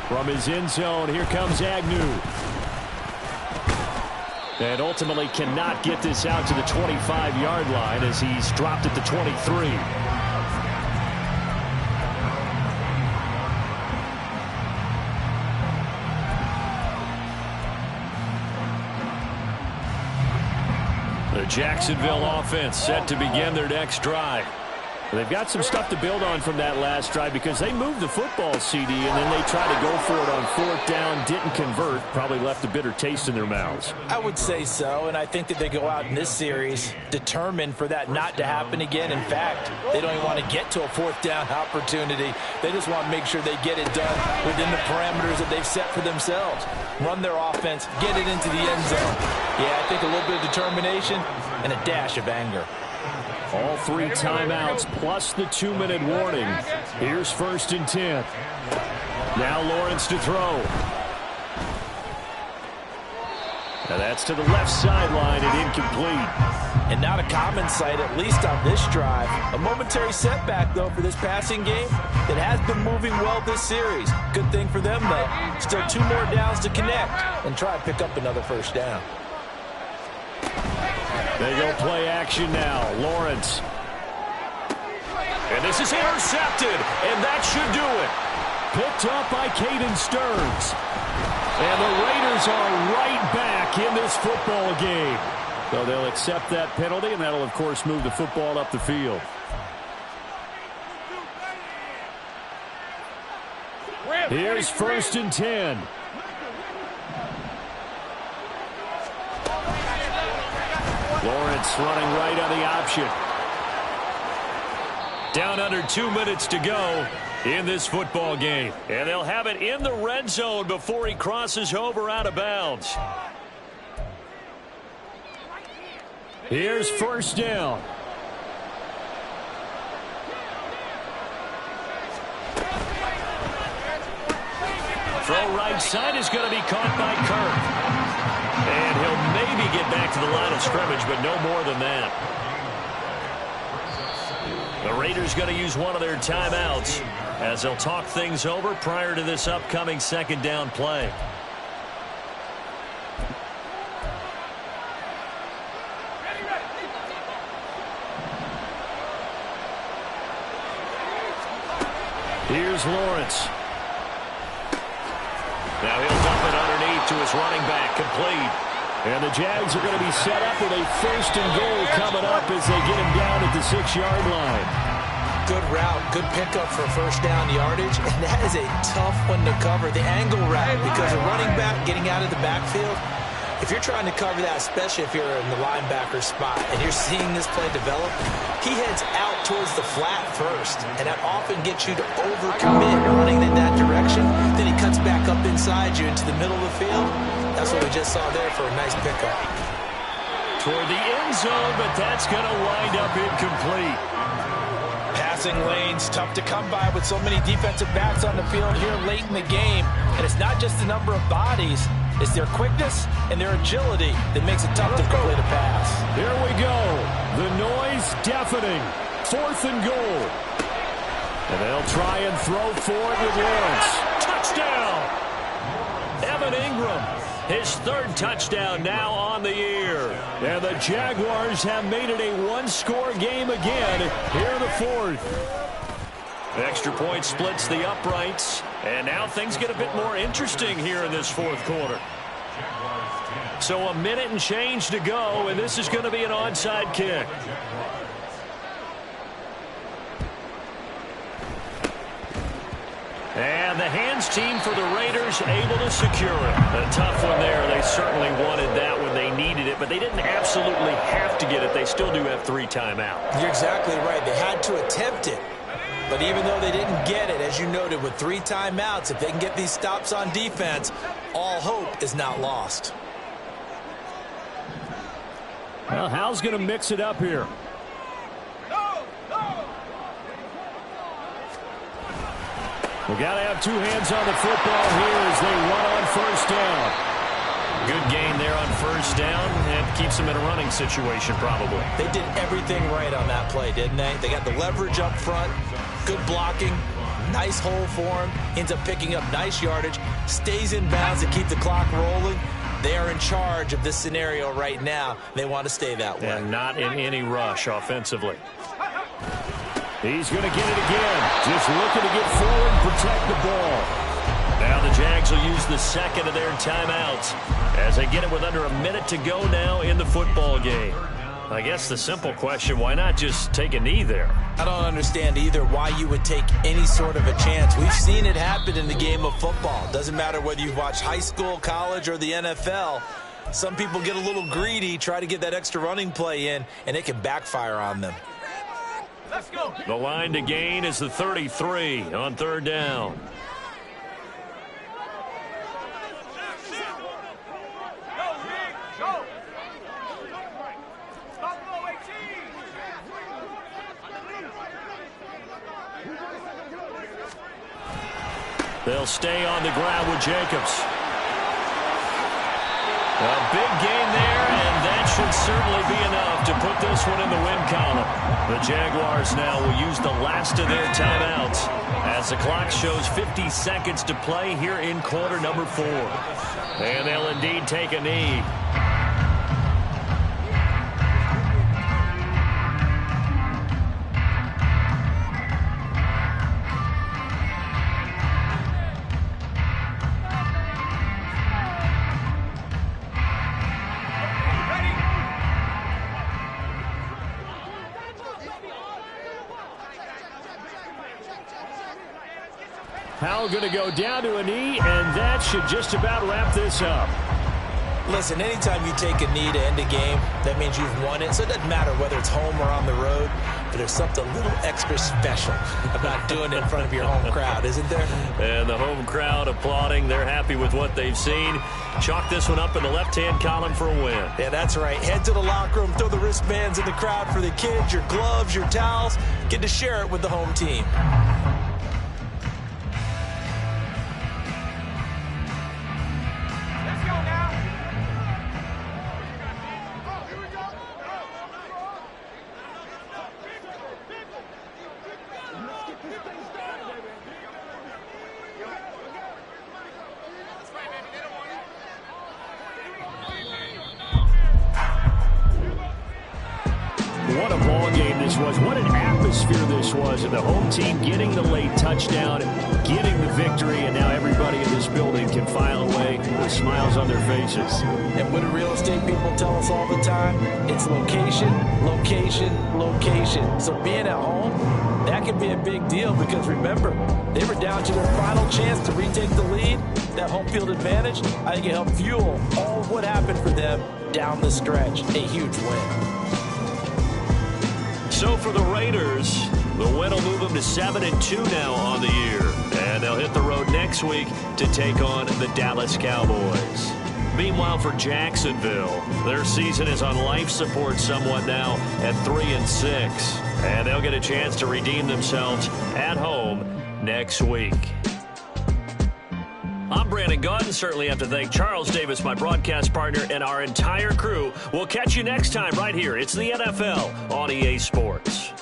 From his end zone, here comes Agnew. And ultimately cannot get this out to the 25-yard line as he's dropped at the 23. The Jacksonville offense set to begin their next drive. They've got some stuff to build on from that last drive because they moved the football, CD, and then they tried to go for it on fourth down, didn't convert, probably left a bitter taste in their mouths. I would say so, and I think that they go out in this series determined for that not to happen again. In fact, they don't even want to get to a fourth down opportunity. They just want to make sure they get it done within the parameters that they've set for themselves. Run their offense, get it into the end zone. Yeah, I think a little bit of determination and a dash of anger. All 3 timeouts plus the 2-minute warning. Here's 1st and 10. Now Lawrence to throw. Now that's to the left sideline and incomplete. And not a common sight, at least on this drive. A momentary setback, though, for this passing game that has been moving well this series. Good thing for them, though. Still 2 more downs to connect and try to pick up another first down. They go play action now. Lawrence. And this is intercepted, and that should do it. Picked up by Caden Stearns. And the Raiders are right back in this football game. So they'll accept that penalty, and that'll, of course, move the football up the field. Here's 1st and 10. Lawrence running right on the option. Down under 2 minutes to go in this football game. And they'll have it in the red zone before he crosses over out of bounds. Here's 1st down. Throw right side is going to be caught by Kirk. And he'll maybe get back to the line of scrimmage, but no more than that. The Raiders going to use one of their timeouts as they'll talk things over prior to this upcoming 2nd down play. Here's Lawrence. Now he'll dump it underneath to his running back, complete. And the Jags are going to be set up with a 1st and goal coming up as they get him down at the 6-yard line. Good route, good pickup for first down yardage, and that is a tough one to cover. The angle route, because a running back getting out of the backfield, if you're trying to cover that, especially if you're in the linebacker spot and you're seeing this play develop, he heads out towards the flat first, and that often gets you to overcommit running in that direction. Then he cuts back up inside you into the middle of the field. That's what we just saw there for a nice pickup. Toward the end zone, but that's going to wind up incomplete. Passing lanes, tough to come by with so many defensive backs on the field here late in the game. And it's not just the number of bodies, it's their quickness and their agility that makes it tough to complete a pass. Here we go. The noise deafening. 4th and goal. And they'll try and throw for it with Lawrence. Touchdown! Evan Ingram, his 3rd touchdown now on the year. And the Jaguars have made it a 1-score game again here in the 4th. Extra point splits the uprights, and now things get a bit more interesting here in this 4th quarter. So a minute and change to go, and this is going to be an onside kick. And the hands team for the Raiders able to secure it. A tough one there. They certainly wanted that when they needed it, but they didn't absolutely have to get it. They still do have 3 timeouts. You're exactly right. They had to attempt it. But even though they didn't get it, as you noted, with 3 timeouts, if they can get these stops on defense, all hope is not lost. Well, Hal's going to mix it up here. We got to have 2 hands on the football here as they run on 1st down. Good gain there on 1st down, and keeps them in a running situation probably. They did everything right on that play, didn't they? They got the leverage up front, good blocking, Nice hole for him. Ends up picking up nice yardage. Stays in bounds to keep the clock rolling. They are in charge of this scenario right now. They want to stay that way. And not in any rush offensively. He's going to get it again. Just looking to get forward and protect the ball. Now the Jags will use the second of their timeouts as they get it with under a minute to go now in the football game. I guess the simple question, why not just take a knee there? I don't understand either why you would take any sort of a chance. We've seen it happen in the game of football. Doesn't matter whether you've watched high school, college, or the NFL. Some people get a little greedy, try to get that extra running play in, and it can backfire on them. Let's go. The line to gain is the 33 on third down. They'll stay on the ground with Jacobs. A big gain there, and that should certainly be enough to put this one in the win column. The Jaguars now will use the last of their timeouts as the clock shows 50 seconds to play here in quarter number 4. And they'll indeed take a knee. Powell going to go down to a knee, and that should just about wrap this up. Listen, anytime you take a knee to end a game, that means you've won it. So it doesn't matter whether it's home or on the road, but there's something a little extra special about doing it in front of your home crowd, isn't there? And the home crowd applauding. They're happy with what they've seen. Chalk this one up in the left-hand column for a win. Yeah, that's right. Head to the locker room, throw the wristbands in the crowd for the kids, your gloves, your towels. Get to share it with the home team. What a ball game this was. What an atmosphere this was. And the home team getting the late touchdown, getting the victory, and now everybody in this building can file away with smiles on their faces. And what do real estate people tell us all the time? It's location, location, location. So being at home, that can be a big deal because remember, they were down to their final chance to retake the lead. That home field advantage, I think it helped fuel all of what happened for them down the stretch. A huge win. So for the Raiders, the win will move them to 7-2 now on the year. And they'll hit the road next week to take on the Dallas Cowboys. Meanwhile, for Jacksonville, their season is on life support somewhat now at 3-6. And they'll get a chance to redeem themselves at home next week. I'm Brandon Gaudin. Certainly have to thank Charles Davis, my broadcast partner, and our entire crew. We'll catch you next time right here. It's the NFL on EA Sports.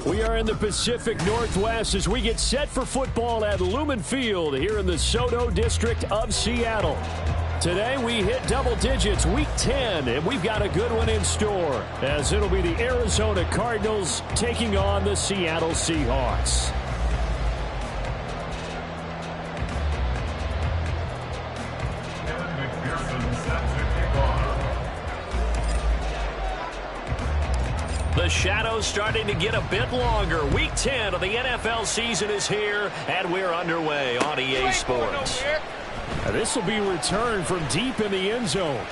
We are in the Pacific Northwest as we get set for football at Lumen Field here in the Soto District of Seattle. Today we hit double digits, week 10, and we've got a good one in store as it'll be the Arizona Cardinals taking on the Seattle Seahawks. The shadow's starting to get a bit longer. Week 10 of the NFL season is here, and we're underway on EA Sports. This will be returned from deep in the end zone.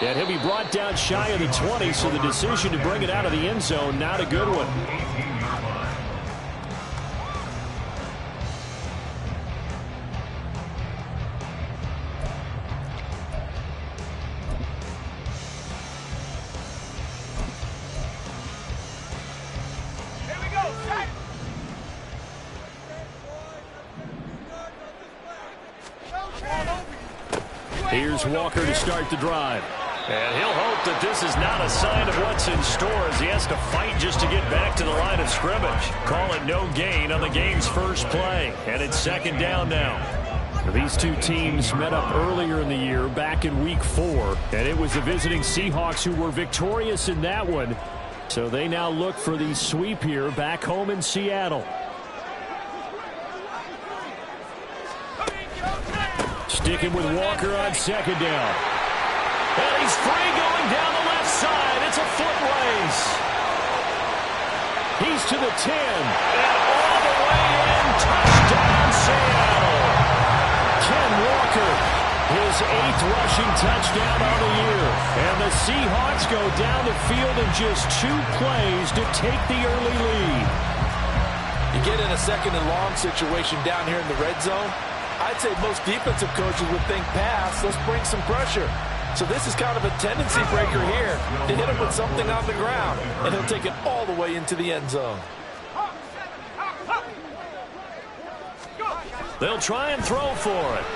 And he'll be brought down shy of the 20, so the decision to bring it out of the end zone, not a good one. Here's Walker to start the drive. And he'll hope that this is not a sign of what's in store as he has to fight just to get back to the line of scrimmage. Call it no gain on the game's first play. And it's second down now. These two teams met up earlier in the year, back in week 4. And it was the visiting Seahawks who were victorious in that one. So they now look for the sweep here back home in Seattle. Sticking with Walker on second down. And he's free going down the left side. It's a foot race. He's to the 10. And all the way in. Touchdown, Seattle. Ken Walker, his 8th rushing touchdown on the year. And the Seahawks go down the field in just 2 plays to take the early lead. You get in a second and long situation down here in the red zone. I'd say most defensive coaches would think pass. Let's bring some pressure. So this is kind of a tendency breaker here to hit him with something on the ground, and he'll take it all the way into the end zone. They'll try and throw for it.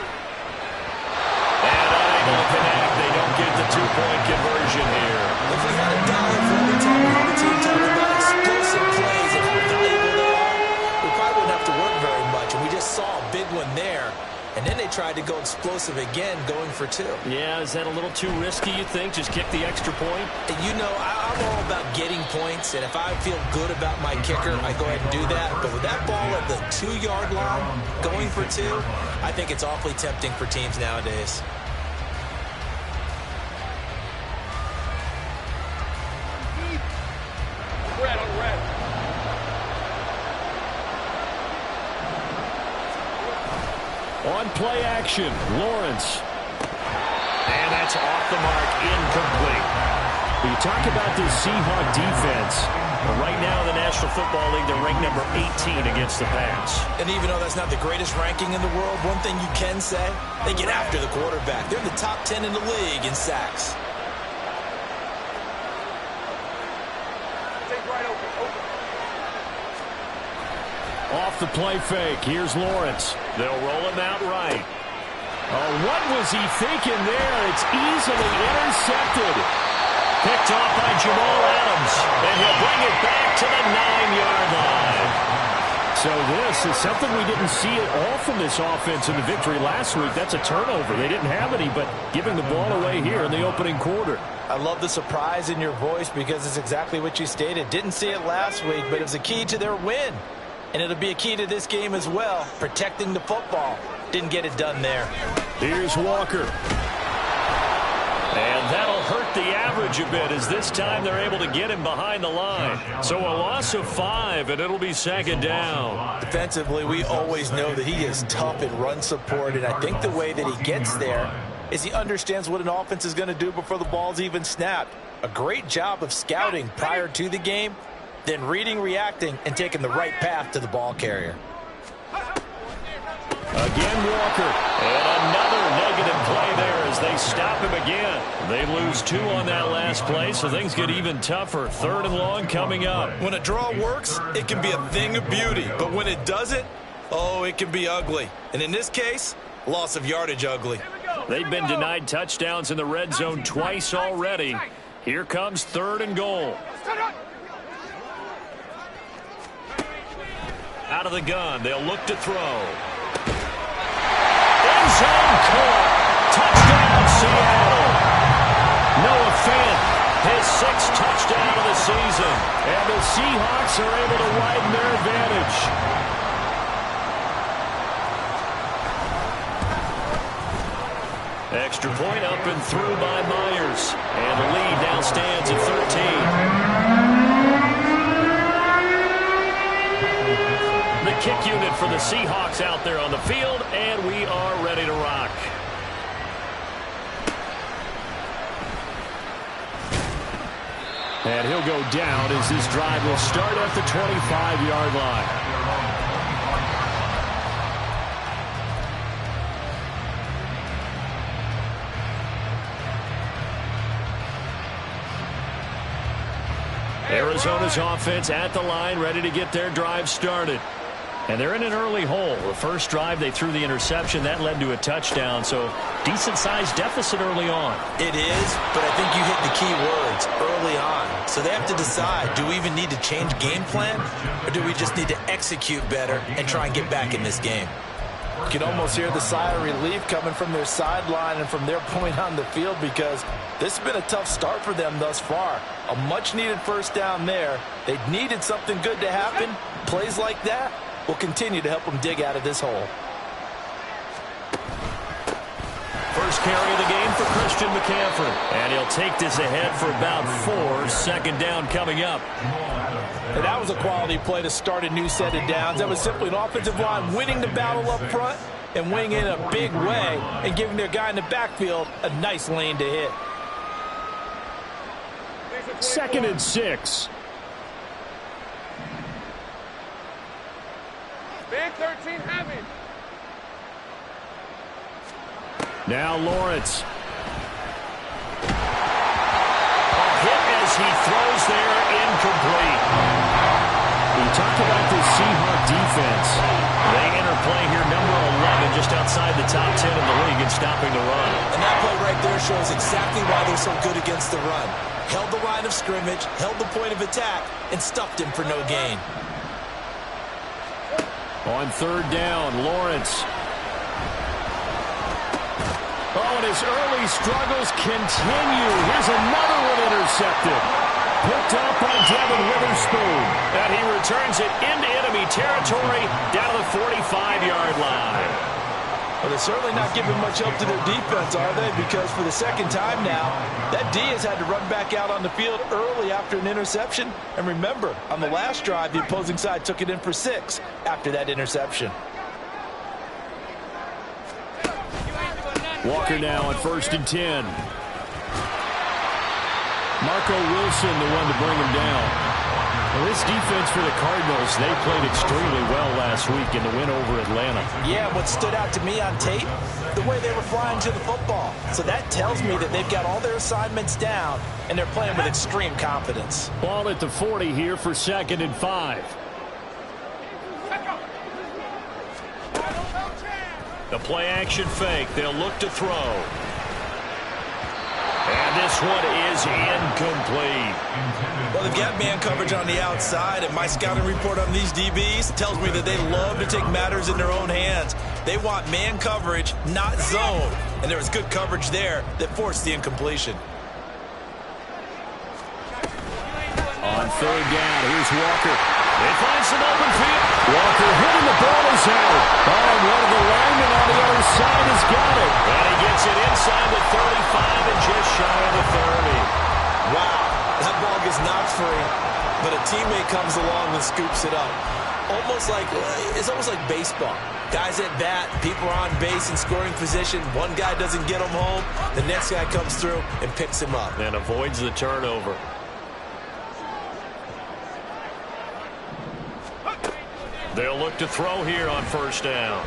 And unable to connect. They don't get the two-point conversion here. If we had $1 for every time we heard a team talk about explosive plays and how valuable they are, we probably wouldn't have to work very much. And we just saw a big one there. And then they tried to go explosive again, going for 2. Yeah, is that a little too risky, you think? Just kick the extra point? And you know, I'm all about getting points. And if I feel good about my kicker, I go ahead and do that. But with that ball at the 2-yard line, going for 2, I think it's awfully tempting for teams nowadays. Red on red. On play action, Lawrence. And that's off the mark, incomplete. You talk about this Seahawk defense. Right now in the National Football League, they're ranked number 18 against the pass. And even though that's not the greatest ranking in the world, one thing you can say, they get after the quarterback. They're in the top 10 in the league in sacks. Take right open. Off the play fake, here's Lawrence. They'll roll him out right. Oh, what was he thinking there? It's easily intercepted. Picked off by Jamal Adams. And he'll bring it back to the 9-yard line. So this is something we didn't see at all from this offense in the victory last week. That's a turnover. They didn't have any, but giving the ball away here in the opening quarter. I love the surprise in your voice because it's exactly what you stated. Didn't see it last week, but it was a key to their win. And it'll be a key to this game as well, protecting the football. Didn't get it done there. Here's Walker. And that'll hurt the average a bit as this time they're able to get him behind the line. So a loss of 5, and it'll be second down. Defensively, we always know that he is tough in run support, and I think the way that he gets there is he understands what an offense is going to do before the ball's even snapped. A great job of scouting prior to the game, then reading, reacting, and taking the right path to the ball carrier. Again, Walker. And another negative play there as they stop him again. They lose 2 on that last play, so things get even tougher. 3rd and long coming up. When a draw works, it can be a thing of beauty. But when it doesn't, oh, it can be ugly. And in this case, loss of yardage ugly. They've been denied touchdowns in the red zone twice already. Here comes 3rd and goal. Out of the gun, they'll look to throw. End zone caught. Touchdown, Seattle. Noah Fant, his 6th touchdown of the season. And the Seahawks are able to widen their advantage. Extra point up and through by Myers. And the lead now stands at 13. The kick unit for the Seahawks out there on the field, and we are ready to rock. And he'll go down as this drive will start at the 25-yard line. Arizona's offense at the line, ready to get their drive started. And they're in an early hole. The first drive, they threw the interception. That led to a touchdown, so decent-sized deficit early on. It is, but I think you hit the key words, early on. So they have to decide, do we even need to change game plan, or do we just need to execute better and try and get back in this game? You can almost hear the sigh of relief coming from their sideline and from their point on the field because this has been a tough start for them thus far. A much-needed first down there. They needed something good to happen. Plays like that will continue to help them dig out of this hole. First carry of the game for Christian McCaffrey. And he'll take this ahead for about 4. Second down coming up. And that was a quality play to start a new set of downs. That was simply an offensive line winning the battle up front and winning in a big way and giving their guy in the backfield a nice lane to hit. 2nd and 6. Big 13 heavy. Now Lawrence. He throws there, incomplete. We talked about this Seahawk defense. They interplay here, number 11, just outside the top 10 in the league in stopping the run. And that play right there shows exactly why they're so good against the run. Held the line of scrimmage, held the point of attack, and stuffed him for no gain. On third down, Lawrence. Oh, and his early struggles continue. Here's another one intercepted. Picked up by Devin Witherspoon. And he returns it into enemy territory down to the 45-yard line. Well, they're certainly not giving much help to their defense, are they? Because for the second time now, that D has had to run back out on the field early after an interception. And remember, on the last drive, the opposing side took it in for 6 after that interception. Walker now on 1st and 10. Marco Wilson, the one to bring him down. Well, this defense for the Cardinals, they played extremely well last week in the win over Atlanta. Yeah, what stood out to me on tape, the way they were flying to the football. So that tells me that they've got all their assignments down, and they're playing with extreme confidence. Ball at the 40 here for 2nd and 5. The play action fake. They'll look to throw. And this one is incomplete. Well, they've got man coverage on the outside, and my scouting report on these DBs tells me that they love to take matters in their own hands. They want man coverage, not zone. And there was good coverage there that forced the incompletion. On third down, here's Walker. They find some open field. Walker hitting the ball is out. Oh, and one of the linemen on the other side has got it. And he gets it inside the 35 and just shy of the 30. Wow, that ball gets knocked free, but a teammate comes along and scoops it up. It's almost like baseball. Guys at bat, people are on base in scoring position. One guy doesn't get him home. The next guy comes through and picks him up. And avoids the turnover. They'll look to throw here on 1st down.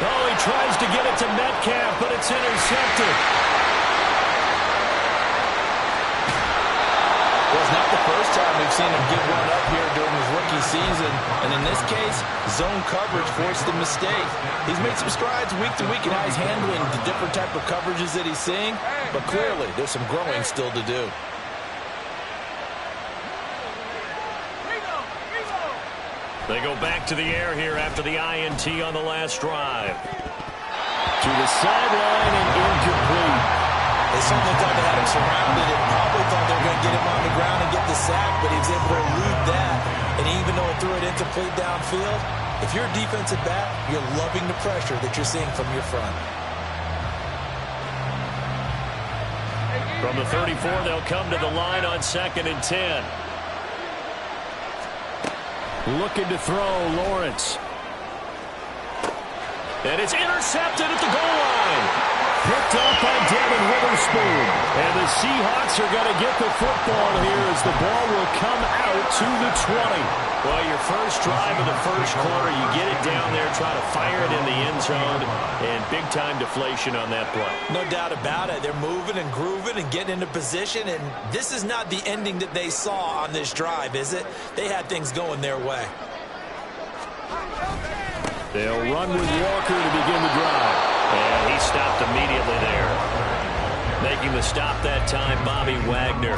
Oh, he tries to get it to Metcalf, but it's intercepted. Well, it's not the first time we've seen him give one up here during his rookie season. And in this case, zone coverage forced the mistake. He's made some strides week to week in how he's handling the different type of coverages that he's seeing. But clearly, there's some growing still to do. They go back to the air here after the INT on the last drive. To the sideline and incomplete. They certainly thought they had him surrounded and probably thought they were going to get him on the ground and get the sack, but he was able to elude that. And even though it threw it incomplete downfield, if you're a defensive back, you're loving the pressure that you're seeing from your front. From the 34, they'll come to the line on 2nd and 10. Looking to throw, Lawrence. And it's intercepted at the goal line. Picked up by Devin Witherspoon. And the Seahawks are going to get the football here as the ball will come out to the 20. Well, your first drive of the first quarter, you get it down there, try to fire it in the end zone, and big-time deflation on that play. No doubt about it. They're moving and grooving and getting into position, and this is not the ending that they saw on this drive, is it? They had things going their way. They'll run with Walker to begin the drive. And he stopped immediately there. Making the stop that time, Bobby Wagner.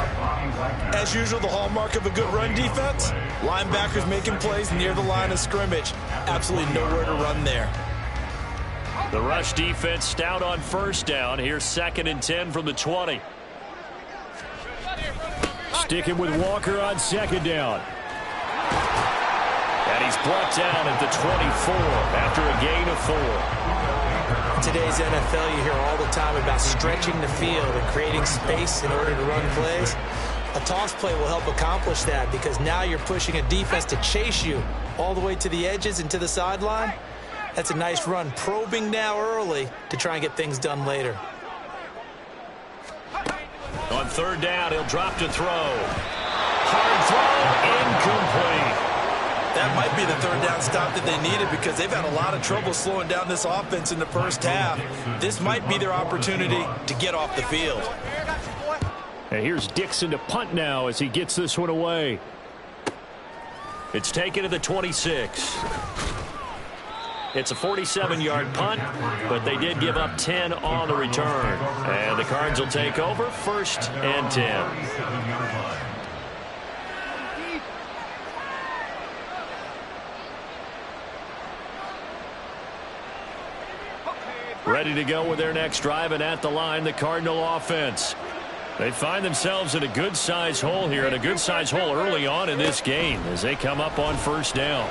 As usual, the hallmark of a good run defense, linebackers making plays near the line of scrimmage. Absolutely nowhere to run there. The rush defense stout on 1st down. Here's 2nd and 10 from the 20. Sticking with Walker on 2nd down. And he's brought down at the 24 after a gain of 4. Today's NFL, you hear all the time about stretching the field and creating space in order to run plays. A toss play will help accomplish that because now you're pushing a defense to chase you all the way to the edges and to the sideline. That's a nice run, probing now early to try and get things done later. On 3rd down, he'll drop to throw. Hard throw, incomplete. That might be the 3rd down stop that they needed because they've had a lot of trouble slowing down this offense in the first half. This might be their opportunity to get off the field. And here's Dixon to punt now as he gets this one away. It's taken to the 26. It's a 47-yard punt, but they did give up 10 on the return. And the Cards will take over, 1st and 10. Ready to go with their next drive, and at the line, the Cardinal offense. They find themselves in a good-sized hole here, and a good-sized hole early on in this game as they come up on 1st down.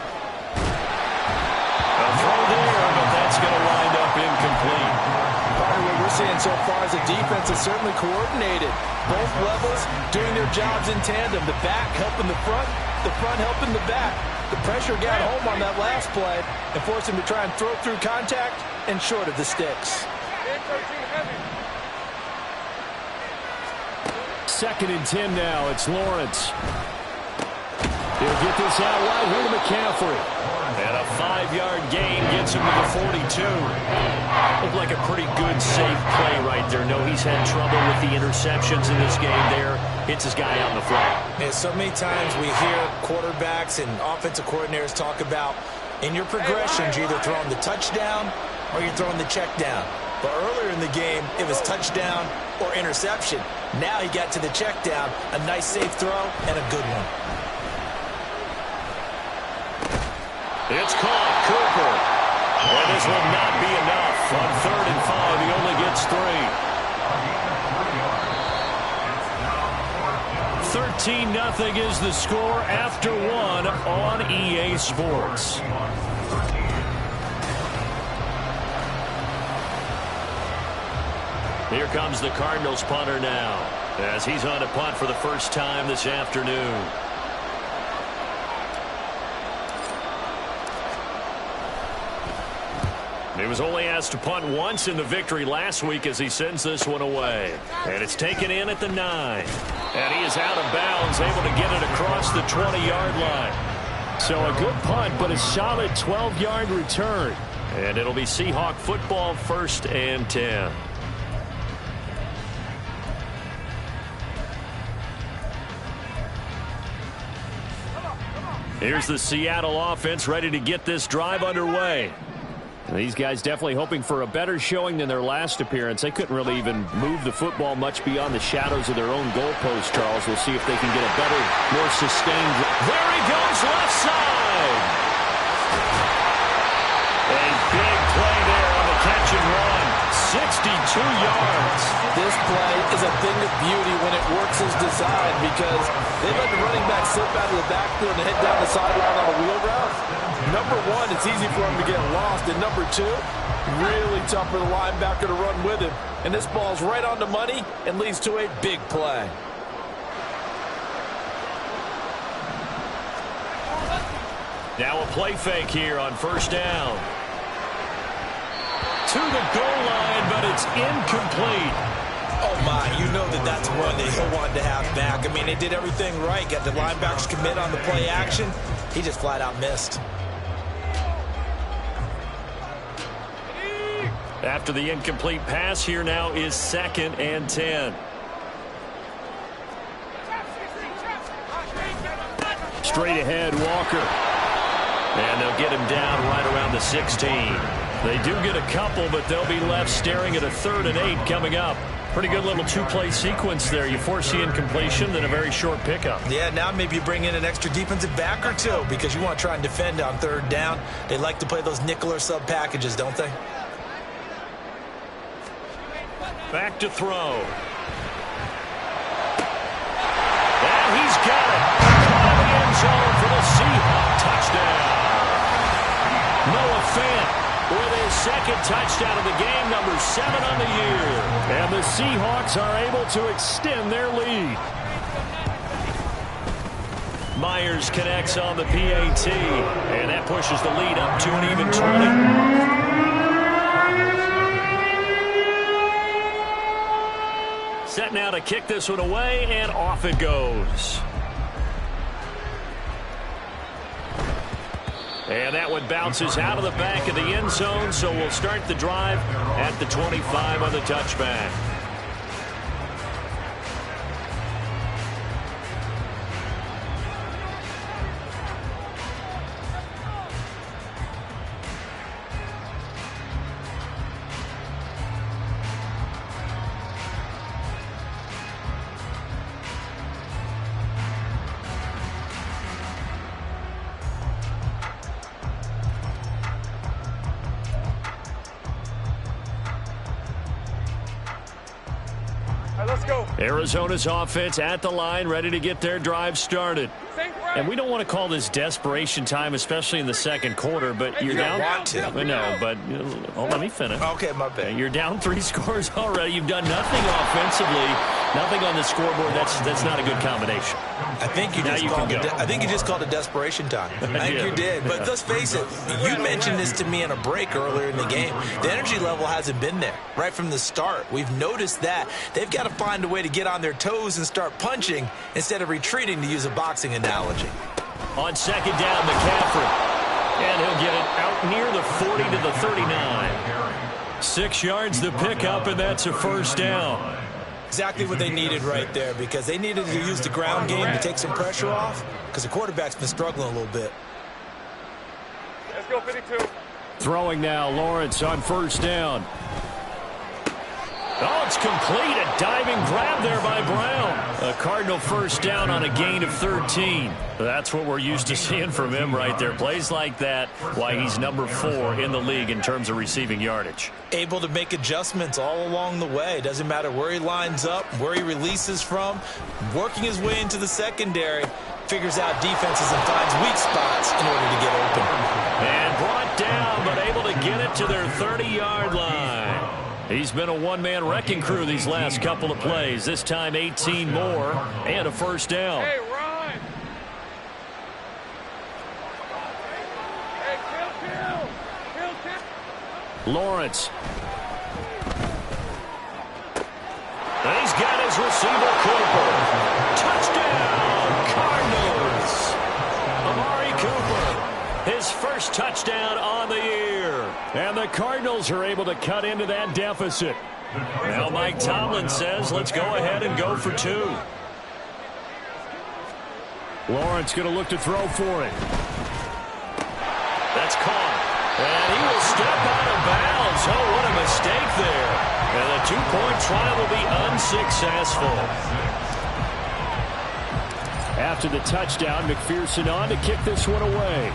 A throw there, but that's going to wind up incomplete. What we're seeing so far is the defense is certainly coordinated. Both levels doing their jobs in tandem. The back helping the front helping the back. The pressure got home on that last play and forced him to try and throw through contact and short of the sticks. 2nd and 10 now. It's Lawrence. He'll get this out wide here to McCaffrey. And a 5-yard gain gets him to the 42. Looked like a pretty good, safe play right there. No, he's had trouble with the interceptions in this game there. Hits his guy out in the flat. Yeah, so many times we hear quarterbacks and offensive coordinators talk about in your progressions, you're either throwing the touchdown or you're throwing the check down. But earlier in the game, it was touchdown or interception. Now he got to the check down, a nice safe throw, and a good one. It's caught, Cooper. And this will not be enough. On 3rd and 5, he only gets 3. 13-0 is the score after 1 on EA Sports. Here comes the Cardinals punter now, as he's on a punt for the first time this afternoon. He was only asked to punt once in the victory last week as he sends this one away. And it's taken in at the 9. And he is out of bounds, able to get it across the 20-yard line. So a good punt, but a solid 12-yard return. And it'll be Seahawk football, 1st and 10. Here's the Seattle offense ready to get this drive underway. These guys definitely hoping for a better showing than their last appearance. They couldn't really even move the football much beyond the shadows of their own goalpost, Charles. We'll see if they can get a better, more sustained. There he goes, left side. A big play there on the catch and run. 62 yards. This play is a thing of beauty when it works as designed because they let the running back slip out of the backfield and head down the sideline on a wheel route. Number one, it's easy for him to get lost. And number two, really tough for the linebacker to run with him. And this ball's right on the money and leads to a big play. Now a play fake here on 1st down. To the goal line, but it's incomplete. Oh, my, you know that's one that he'll want to have back. I mean, they did everything right. Got the linebackers commit on the play action. He just flat out missed. After the incomplete pass, here now is 2nd and 10. Straight ahead, Walker. And they'll get him down right around the 16. They do get a couple, but they'll be left staring at a 3rd and 8 coming up. Pretty good little 2-play sequence there. You force the incompletion, then a very short pickup. Yeah, now maybe you bring in an extra defensive back or two because you want to try and defend on 3rd down. They like to play those nickel or sub packages, don't they? Back to throw. And he's got it. Caught in the end zone for the Seahawks touchdown. Noah Fant with his 2nd touchdown of the game, number 7 on the year. And the Seahawks are able to extend their lead. Myers connects on the PAT, and that pushes the lead up to an even 20. Set now to kick this one away, and off it goes. And that one bounces out of the back of the end zone, so we'll start the drive at the 25 on the touchback. let's go. Arizona's offense at the line, ready to get their drive started. And we don't want to call this desperation time, especially in the second quarter, but you're down. Want to. I know, but let me finish. Okay, my bad. You're down 3 scores already. You've done nothing offensively, nothing on the scoreboard. That's not a good combination. I think you just called it desperation time. I think you did. But let's face it, you mentioned this to me in a break earlier in the game. The energy level hasn't been there right from the start. We've noticed that. They've got to find a way to get on their toes and start punching instead of retreating, to use a boxing analogy. On second down, McCaffrey. And he'll get it out near the 40 to the 39. 6 yards the pickup, and that's a first down. Exactly what they needed right there, because they needed to use the ground game to take some pressure off, because the quarterback's been struggling a little bit. Let's go, 52. Throwing now, Lawrence on first down. Oh, it's complete. A diving grab there by Brown. A Cardinal first down on a gain of 13. That's what we're used to seeing from him right there. Plays like that, why he's number 4 in the league in terms of receiving yardage. Able to make adjustments all along the way. Doesn't matter where he lines up, where he releases from. Working his way into the secondary. Figures out defenses and finds weak spots in order to get open. And brought down, but able to get it to their 30-yard line. He's been a one-man wrecking crew these last couple of plays. This time 18 more and a first down. Hey, run. Hey, kill. Lawrence. And he's got his receiver, Cooper. Touchdown, Cardinals. Amari Cooper, his first touchdown on the year. And the Cardinals are able to cut into that deficit. Now Mike Tomlin says, let's go ahead and go for 2. Lawrence going to look to throw for it. That's caught. And he will step out of bounds. Oh, what a mistake there. And the 2-point try will be unsuccessful. After the touchdown, McPherson on to kick this one away.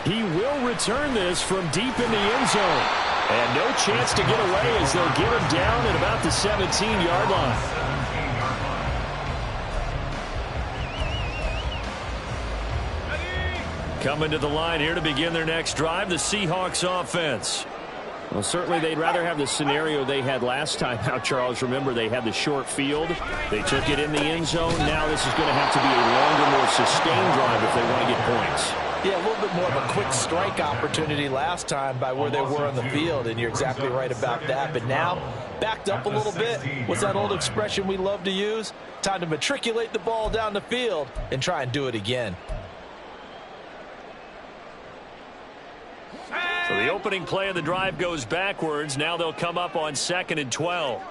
He will return this from deep in the end zone. And no chance to get away as they'll get him down at about the 17-yard line. Coming to the line here to begin their next drive, the Seahawks offense. Well, certainly they'd rather have the scenario they had last time out, Charles. Remember, they had the short field. They took it in the end zone. Now this is going to have to be a longer, more sustained drive if they want to get points. Yeah, a little bit more of a quick strike opportunity last time by where they were on the field, and you're exactly right about that. But now, backed up a little bit. What's that old expression we love to use? Time to matriculate the ball down the field and try and do it again. So the opening play of the drive goes backwards. Now they'll come up on 2nd and 12.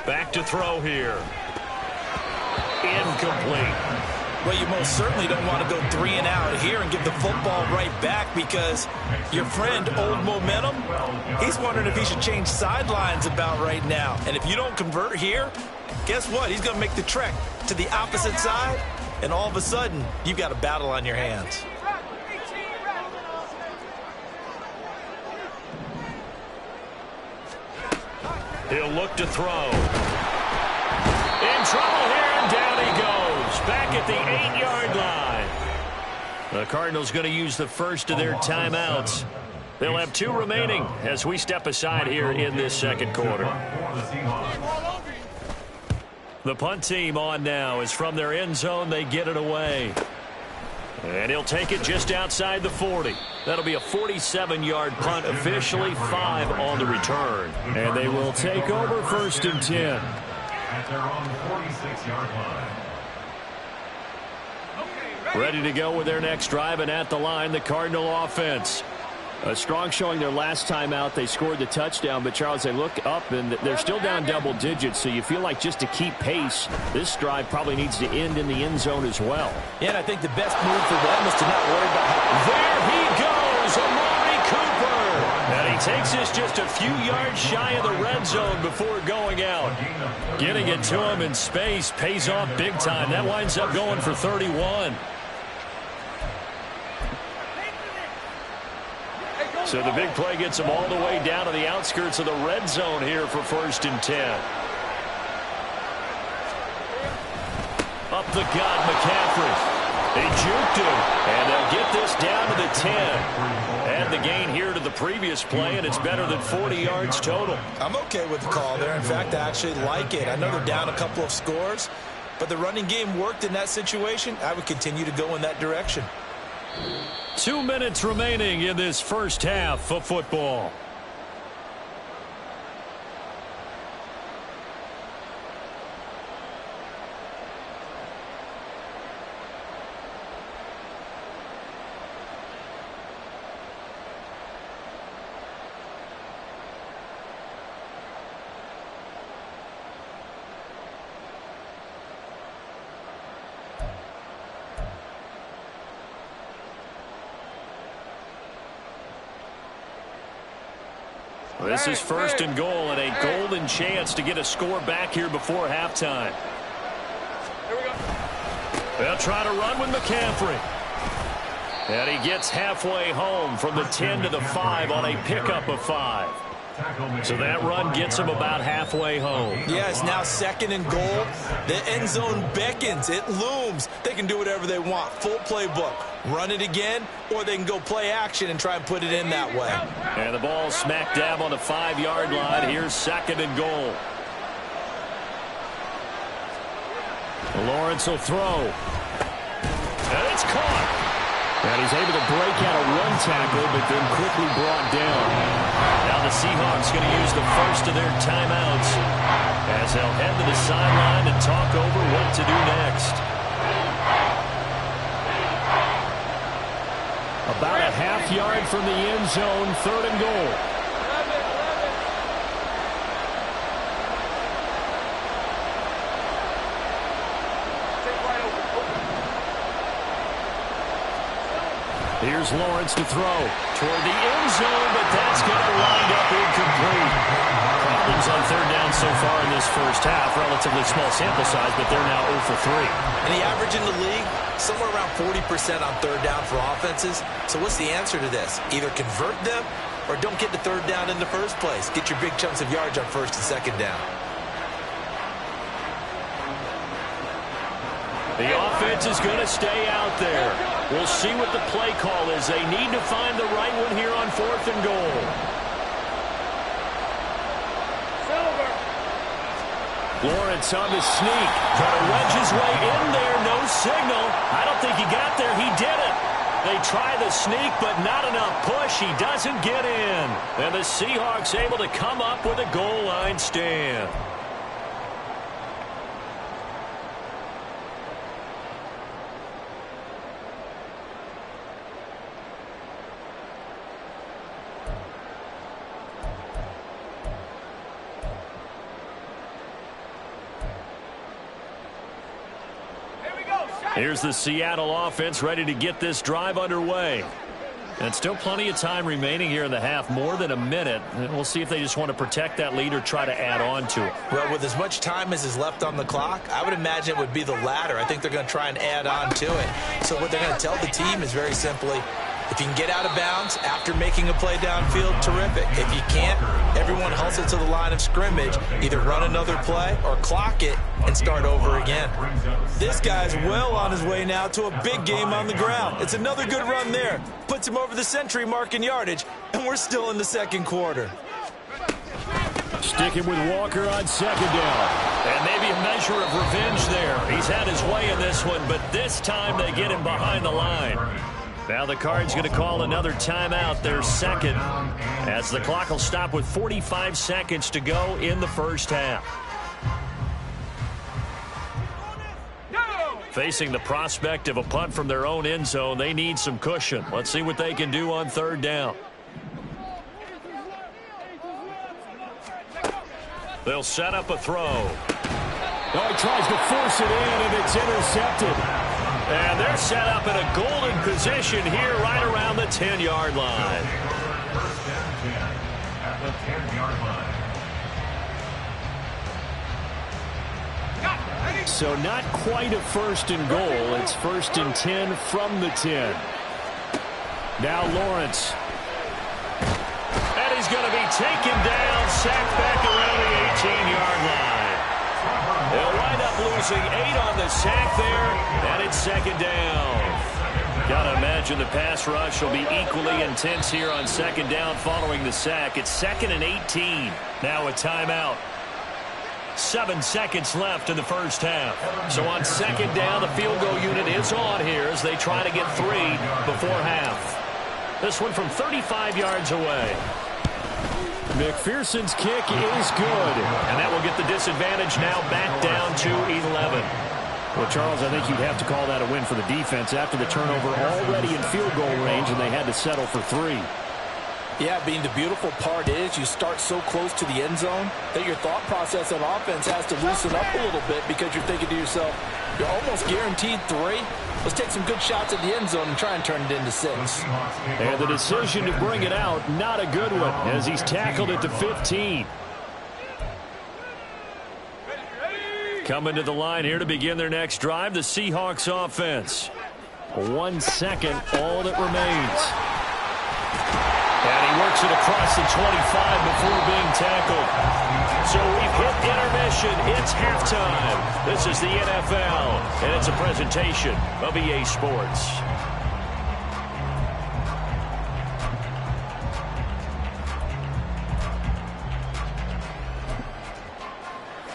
Back to throw here. Incomplete. Well, you most certainly don't want to go 3 and out here and give the football right back, because your friend, Old Momentum, he's wondering if he should change sidelines about right now. And if you don't convert here, guess what? He's going to make the trek to the opposite side, and all of a sudden, you've got a battle on your hands. He'll look to throw. In trouble here, and down he goes. Back at the 8-yard line. The Cardinals going to use the first of their timeouts. They'll have 2 remaining as we step aside here in this second quarter. The punt team on now is from their end zone. They get it away. And he'll take it just outside the 40. That'll be a 47-yard punt, officially 5 on the return. And they will take over 1st and 10. At their own 46-yard line. Ready to go with their next drive, and at the line, the Cardinal offense. A strong showing their last time out. They scored the touchdown, but Charles, they look up and they're still down double digits, so you feel like just to keep pace, this drive probably needs to end in the end zone as well. Yeah, and I think the best move for them is to not worry about how... There he goes, Amari Cooper. And he takes this just a few yards shy of the red zone before going out. Getting it to him in space pays off big time. That winds up going for 31. So the big play gets them all the way down to the outskirts of the red zone here for 1st and 10. Up the gut, McCaffrey. They juked him, and they'll get this down to the 10. And the gain here to the previous play, and it's better than 40 yards total. I'm okay with the call there. In fact, I actually like it. I know they're down a couple of scores, but the running game worked in that situation. I would continue to go in that direction. 2 minutes remaining in this first half of football. This is 1st and goal and a golden chance to get a score back here before halftime. Here we go. They'll try to run with McCaffrey. And he gets halfway home from the 10 to the 5 on a pickup of 5. So that run gets him about halfway home. Yeah, it's now 2nd and goal. The end zone beckons. It looms. They can do whatever they want. Full playbook. Run it again, or they can go play action and try and put it in that way. And the ball smack dab on the 5-yard line. Here's 2nd and goal. Lawrence will throw. And it's caught. And he's able to break out a run tackle, but then quickly brought down. Now the Seahawks going to use the first of their timeouts as they'll head to the sideline and talk over what to do next. About a half-yard from the end zone, 3rd and goal. Here's Lawrence to throw toward the end zone, but that's going to wind up incomplete. Problems on 3rd down so far in this first half. Relatively small sample size, but they're now 0 for 3. And the average in the league, somewhere around 40% on 3rd down for offenses. So what's the answer to this? Either convert them or don't get to 3rd down in the first place. Get your big chunks of yards on 1st and 2nd down. The offense is going to stay out there. We'll see what the play call is. They need to find the right one here on 4th and goal. Lawrence on the sneak. Trying to wedge his way in there. No signal. I don't think he got there. He did it. They try the sneak, but not enough push. He doesn't get in. And the Seahawks able to come up with a goal line stand. Here's the Seattle offense ready to get this drive underway. And still plenty of time remaining here in the half, more than a minute. And we'll see if they just want to protect that lead or try to add on to it. Well, with as much time as is left on the clock, I would imagine it would be the latter. I think they're going to try and add on to it. So what they're going to tell the team is very simply, if you can get out of bounds after making a play downfield, terrific. If you can't, everyone hustle to the line of scrimmage, either run another play or clock it and start over again. This guy's well on his way now to a big game on the ground. It's another good run there. Puts him over the century mark in yardage, and we're still in the 2nd quarter. Sticking with Walker on 2nd down. And maybe a measure of revenge there. He's had his way in this one, but this time they get him behind the line. Now the Cards going to call another timeout, their 2nd, as the clock will stop with 45 seconds to go in the first half. Facing the prospect of a punt from their own end zone, they need some cushion. Let's see what they can do on 3rd down. They'll set up a throw. Oh, he tries to force it in, and it's intercepted. And they're set up in a golden position here right around the 10-yard line. 1st and 10 at the 10-yard line. So not quite a 1st and goal. It's 1st and 10 from the 10. Now Lawrence. is going to be taken down, sacked back around the 18-yard line. They'll wind up losing 8 on the sack there, and it's second down. Got to imagine the pass rush will be equally intense here on second down following the sack. It's 2nd and 18. Now a timeout. 7 seconds left in the first half. So on second down, the field goal unit is on here as they try to get 3 before half. This one from 35 yards away. McPherson's kick is good. And that will get the disadvantage now back down to 11. Well, Charles, I think you'd have to call that a win for the defense after the turnover already in field goal range, and they had to settle for 3. Yeah, being the beautiful part is you start so close to the end zone that your thought process on offense has to loosen up a little bit because you're thinking to yourself, you're almost guaranteed 3. Let's take some good shots at the end zone and try and turn it into 6. And the decision to bring it out, not a good one, as he's tackled at the 15. Coming to the line here to begin their next drive, the Seahawks offense. 1 second, all that remains. And he works it across the 25 before being tackled. So we've hit intermission. It's halftime. This is the NFL, and it's a presentation of EA Sports.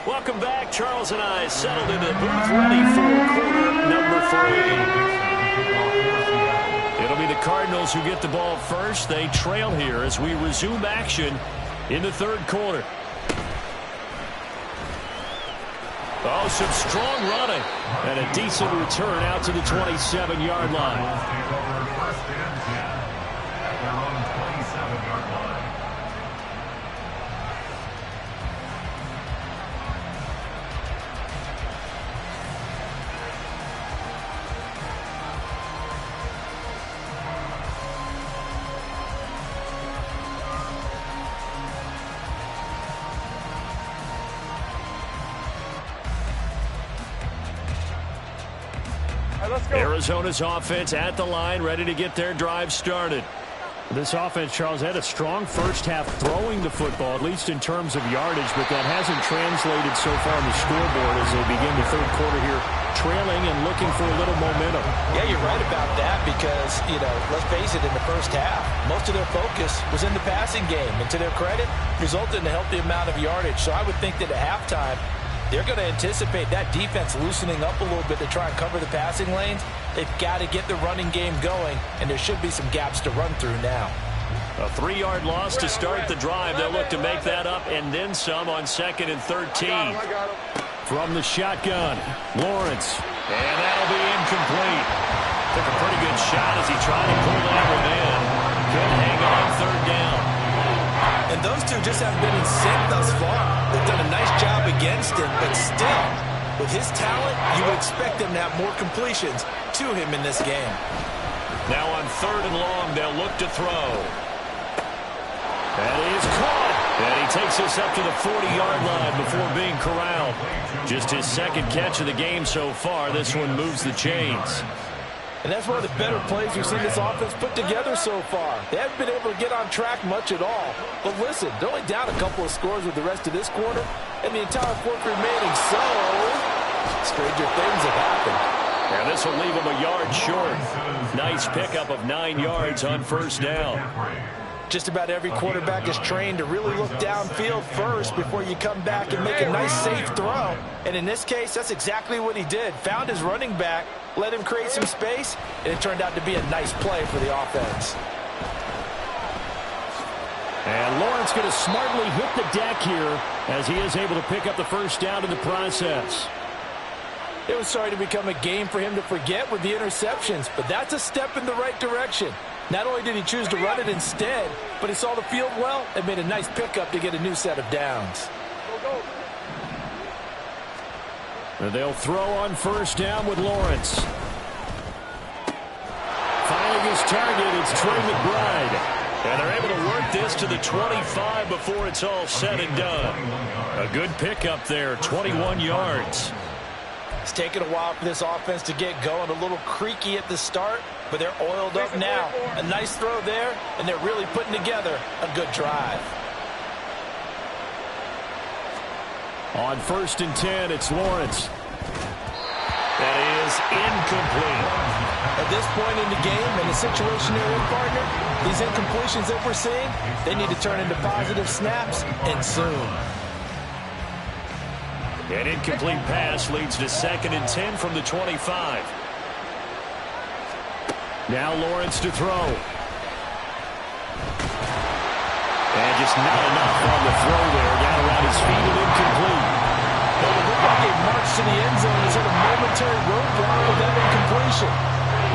Welcome back. Charles and I settled into the booth ready for quarter number 3. It'll be the Cardinals who get the ball first. They trail here as we resume action in the third quarter. Oh, some strong running. And a decent return out to the 27-yard line. Arizona's offense at the line, ready to get their drive started. This offense, Charles, had a strong first half throwing the football, at least in terms of yardage, but that hasn't translated so far on the scoreboard as they begin the third quarter here, trailing and looking for a little momentum. Yeah, you're right about that because, let's face it, in the first half, most of their focus was in the passing game. And to their credit, resulted in a healthy amount of yardage. So I would think that at halftime, they're going to anticipate that defense loosening up a little bit to try and cover the passing lanes. They've got to get the running game going, and there should be some gaps to run through now. A 3-yard loss to start the drive. They'll look to make that up and then some on 2nd and 13. From the shotgun, Lawrence. And that'll be incomplete. Took a pretty good shot as he tried to pull that one in. Couldn't hang on 3rd down. And those two just haven't been in sync thus far. They've done a nice job against him, but still, with his talent, you would expect them to have more completions to him in this game. Now on 3rd and long, they'll look to throw. That is caught. And he takes us up to the 40-yard line before being corralled. Just his 2nd catch of the game so far. This one moves the chains. And that's one of the better plays we've seen this offense put together so far. They haven't been able to get on track much at all. But listen, they're only down a couple of scores with the rest of this quarter, and the entire 4th remaining. So, stranger things have happened. And this will leave them a yard short. Nice pickup of 9 yards on 1st down. Just about every quarterback is trained to really look downfield first before you come back and make a nice, safe throw. And in this case, that's exactly what he did. Found his running back, let him create some space, and it turned out to be a nice play for the offense. And Lawrence going to smartly hit the deck here as he is able to pick up the 1st down in the process. It was starting to become a game for him to forget with the interceptions, but that's a step in the right direction. Not only did he choose to run it instead, but he saw the field well and made a nice pickup to get a new set of downs. They'll throw on 1st down with Lawrence. Finding his target, it's Trey McBride. And they're able to work this to the 25 before it's all said and done. A good pickup there, 21 yards. It's taken a while for this offense to get going, a little creaky at the start, but they're oiled up now. A nice throw there, and they're really putting together a good drive. On 1st and 10, it's Lawrence. That is incomplete. At this point in the game, in the situation they're in, partner, these incompletions that we're seeing, they need to turn into positive snaps, and soon. An incomplete pass leads to 2nd and 10 from the 25. Now Lawrence to throw. And just not enough on the throw there. Down around his feet and incomplete. Well, it looked like a march to the end zone is at a momentary roadblock with that incompletion.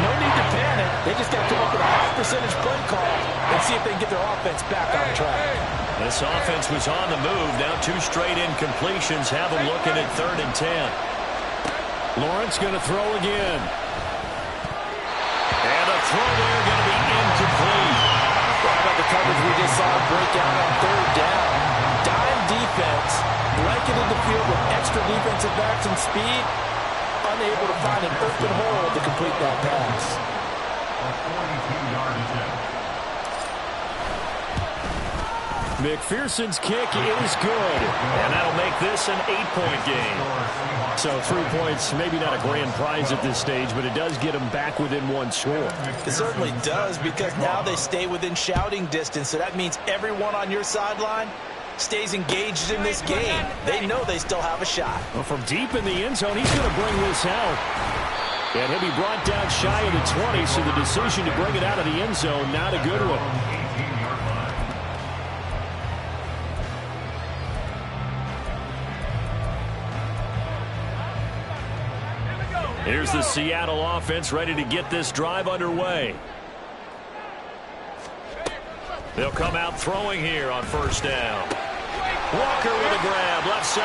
No need to panic. They just got to come up with a high percentage play call and see if they can get their offense back on track. This offense was on the move. Now 2 straight incompletions have them looking at 3rd and 10. Lawrence going to throw again. And a throw there going to be incomplete. How about the coverage we just saw break out on 3rd down? Dime defense, blanketed the field with extra defensive backs and speed, unable to find an open hole to complete that pass. A 42-yard attempt. McPherson's kick is good. And that'll make this an 8-point game. So 3 points, maybe not a grand prize at this stage, but it does get them back within 1 score. It certainly does, because now they stay within shouting distance, so that means everyone on your sideline stays engaged in this game. They know they still have a shot. Well, from deep in the end zone, he's going to bring this out. And he'll be brought down shy of the 20, so the decision to bring it out of the end zone, not a good one. 18-yard line. Here's the Seattle offense ready to get this drive underway. They'll come out throwing here on 1st down. Walker with a grab, left side.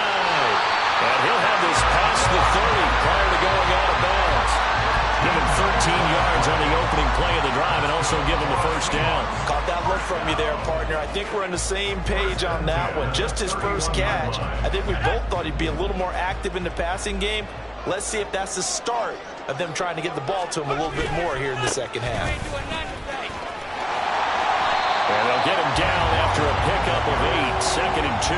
And he'll have this past the 30 prior to going out of bounds. Give him 13 yards on the opening play of the drive and also give him the 1st down. Caught that look from you there, partner. I think we're on the same page on that one. Just his first catch. I think we both thought he'd be a little more active in the passing game. Let's see if that's the start of them trying to get the ball to him a little bit more here in the second half. And they'll get him down after a pickup of 8, 2nd and 2.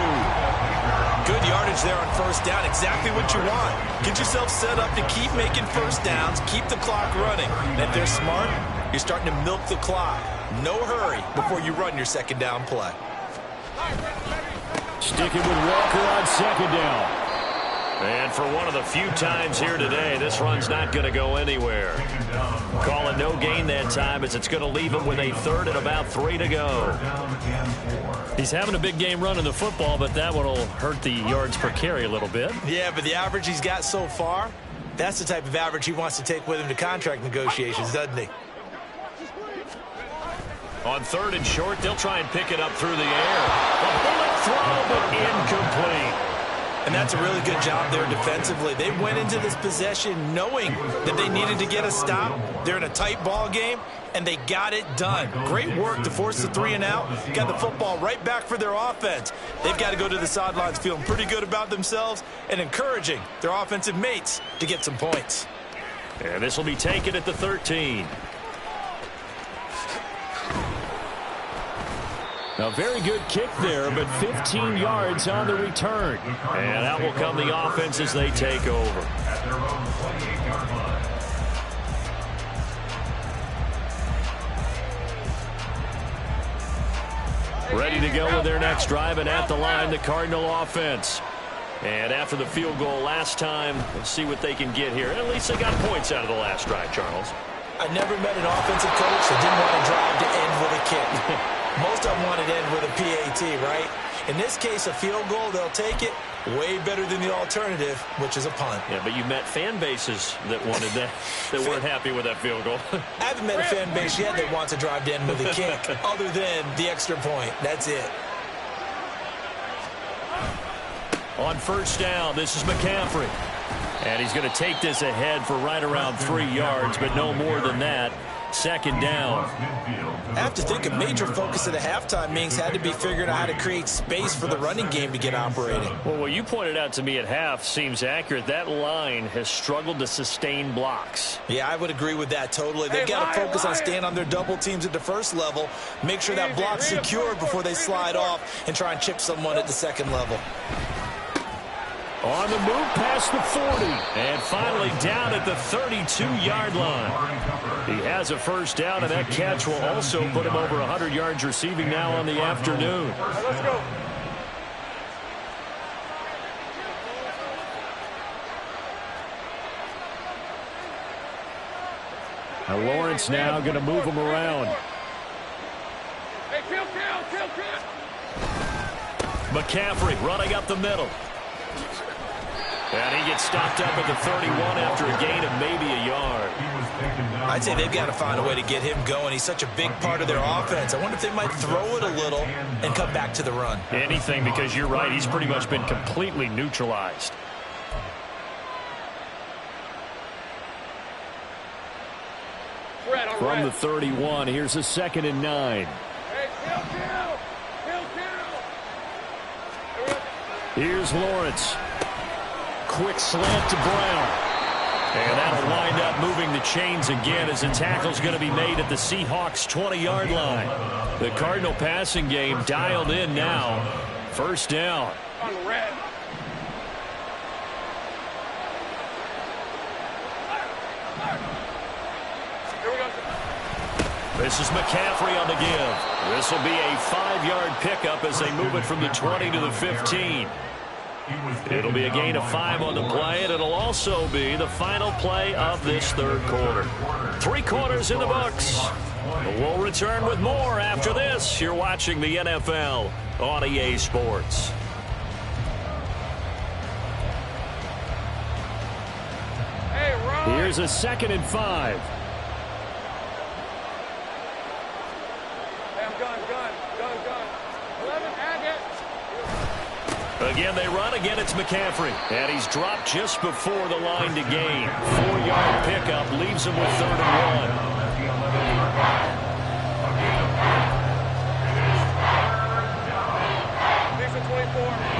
Good yardage there on 1st down. Exactly what you want. Get yourself set up to keep making 1st downs, keep the clock running. And if they're smart, you're starting to milk the clock. No hurry before you run your 2nd down play. Sticking with Walker on 2nd down. And for one of the few times here today, this run's not going to go anywhere. Calling no gain that time as it's going to leave him with a 3rd and about 3 to go. He's having a big game running the football, but that one will hurt the yards per carry a little bit. Yeah, but the average he's got so far, that's the type of average he wants to take with him to contract negotiations, doesn't he? On 3rd and short, they'll try and pick it up through the air. A bullet throw, but incomplete. And that's a really good job there defensively. They went into this possession knowing that they needed to get a stop. They're in a tight ball game, and they got it done. Great work to force the 3 and out. Got the football right back for their offense. They've got to go to the sidelines feeling pretty good about themselves and encouraging their offensive mates to get some points. And this will be taken at the 13. A very good kick there, but 15 yards on the return. And out will come the offense as they take over. At their own 28-yard line. Ready to go with their next drive, and at the line, the Cardinal offense. And after the field goal last time, we'll see what they can get here. At least they got points out of the last drive, Charles. I never met an offensive coach that didn't want to drive to end with a kick. Most of them want to end with a PAT, right? In this case, a field goal, they'll take it. Way better than the alternative, which is a punt. Yeah, but you met fan bases that wanted that, that weren't happy with that field goal. I haven't met a fan base yet that wants to drive to end with a kick, other than the extra point. That's it. On 1st down, this is McCaffrey. And he's going to take this ahead for right around 3 yards, but no more than that. Second down. I have to think a major focus of the halftime meetings had to be figuring out how to create space for the running game to get operating. Well, what you pointed out to me at half seems accurate. That line has struggled to sustain blocks. Yeah, I would agree with that totally. They've got to focus on staying on their double teams at the first level, make sure that block's secure before they slide off and try and chip someone at the second level. On the move past the 40. And finally down at the 32-yard line. He has a first down, and that catch will also put him over 100 yards receiving now on the afternoon. Let's go. Now Lawrence now going to move him around. Hey, kill. McCaffrey running up the middle. And he gets stopped up at the 31 after a gain of maybe a yard. I'd say they've got to find a way to get him going. He's such a big part of their offense. I wonder if they might throw it a little and come back to the run. Anything, because you're right. He's pretty much been completely neutralized. From the 31, here's a 2nd and 9. Hey, kill. Here's Lawrence. Quick slant to Brown. And that'll wind up moving the chains again as the tackle's going to be made at the Seahawks' 20-yard line. The Cardinal passing game dialed in now. First down. On red. Here we go. This is McCaffrey on the give. This will be a 5-yard pickup as they move it from the 20 to the 15. It'll be a gain of 5 on the play, and it'll also be the final play of this third quarter. 3 quarters in the books. We'll return with more after this. You're watching the NFL on EA Sports. Hey, run. Here's a 2nd and 5. Hey, I'm gun. 11, Agate. Again, they run. Again, it's McCaffrey. And he's dropped just before the line to gain. 4-yard pickup leaves him with 3rd and 1.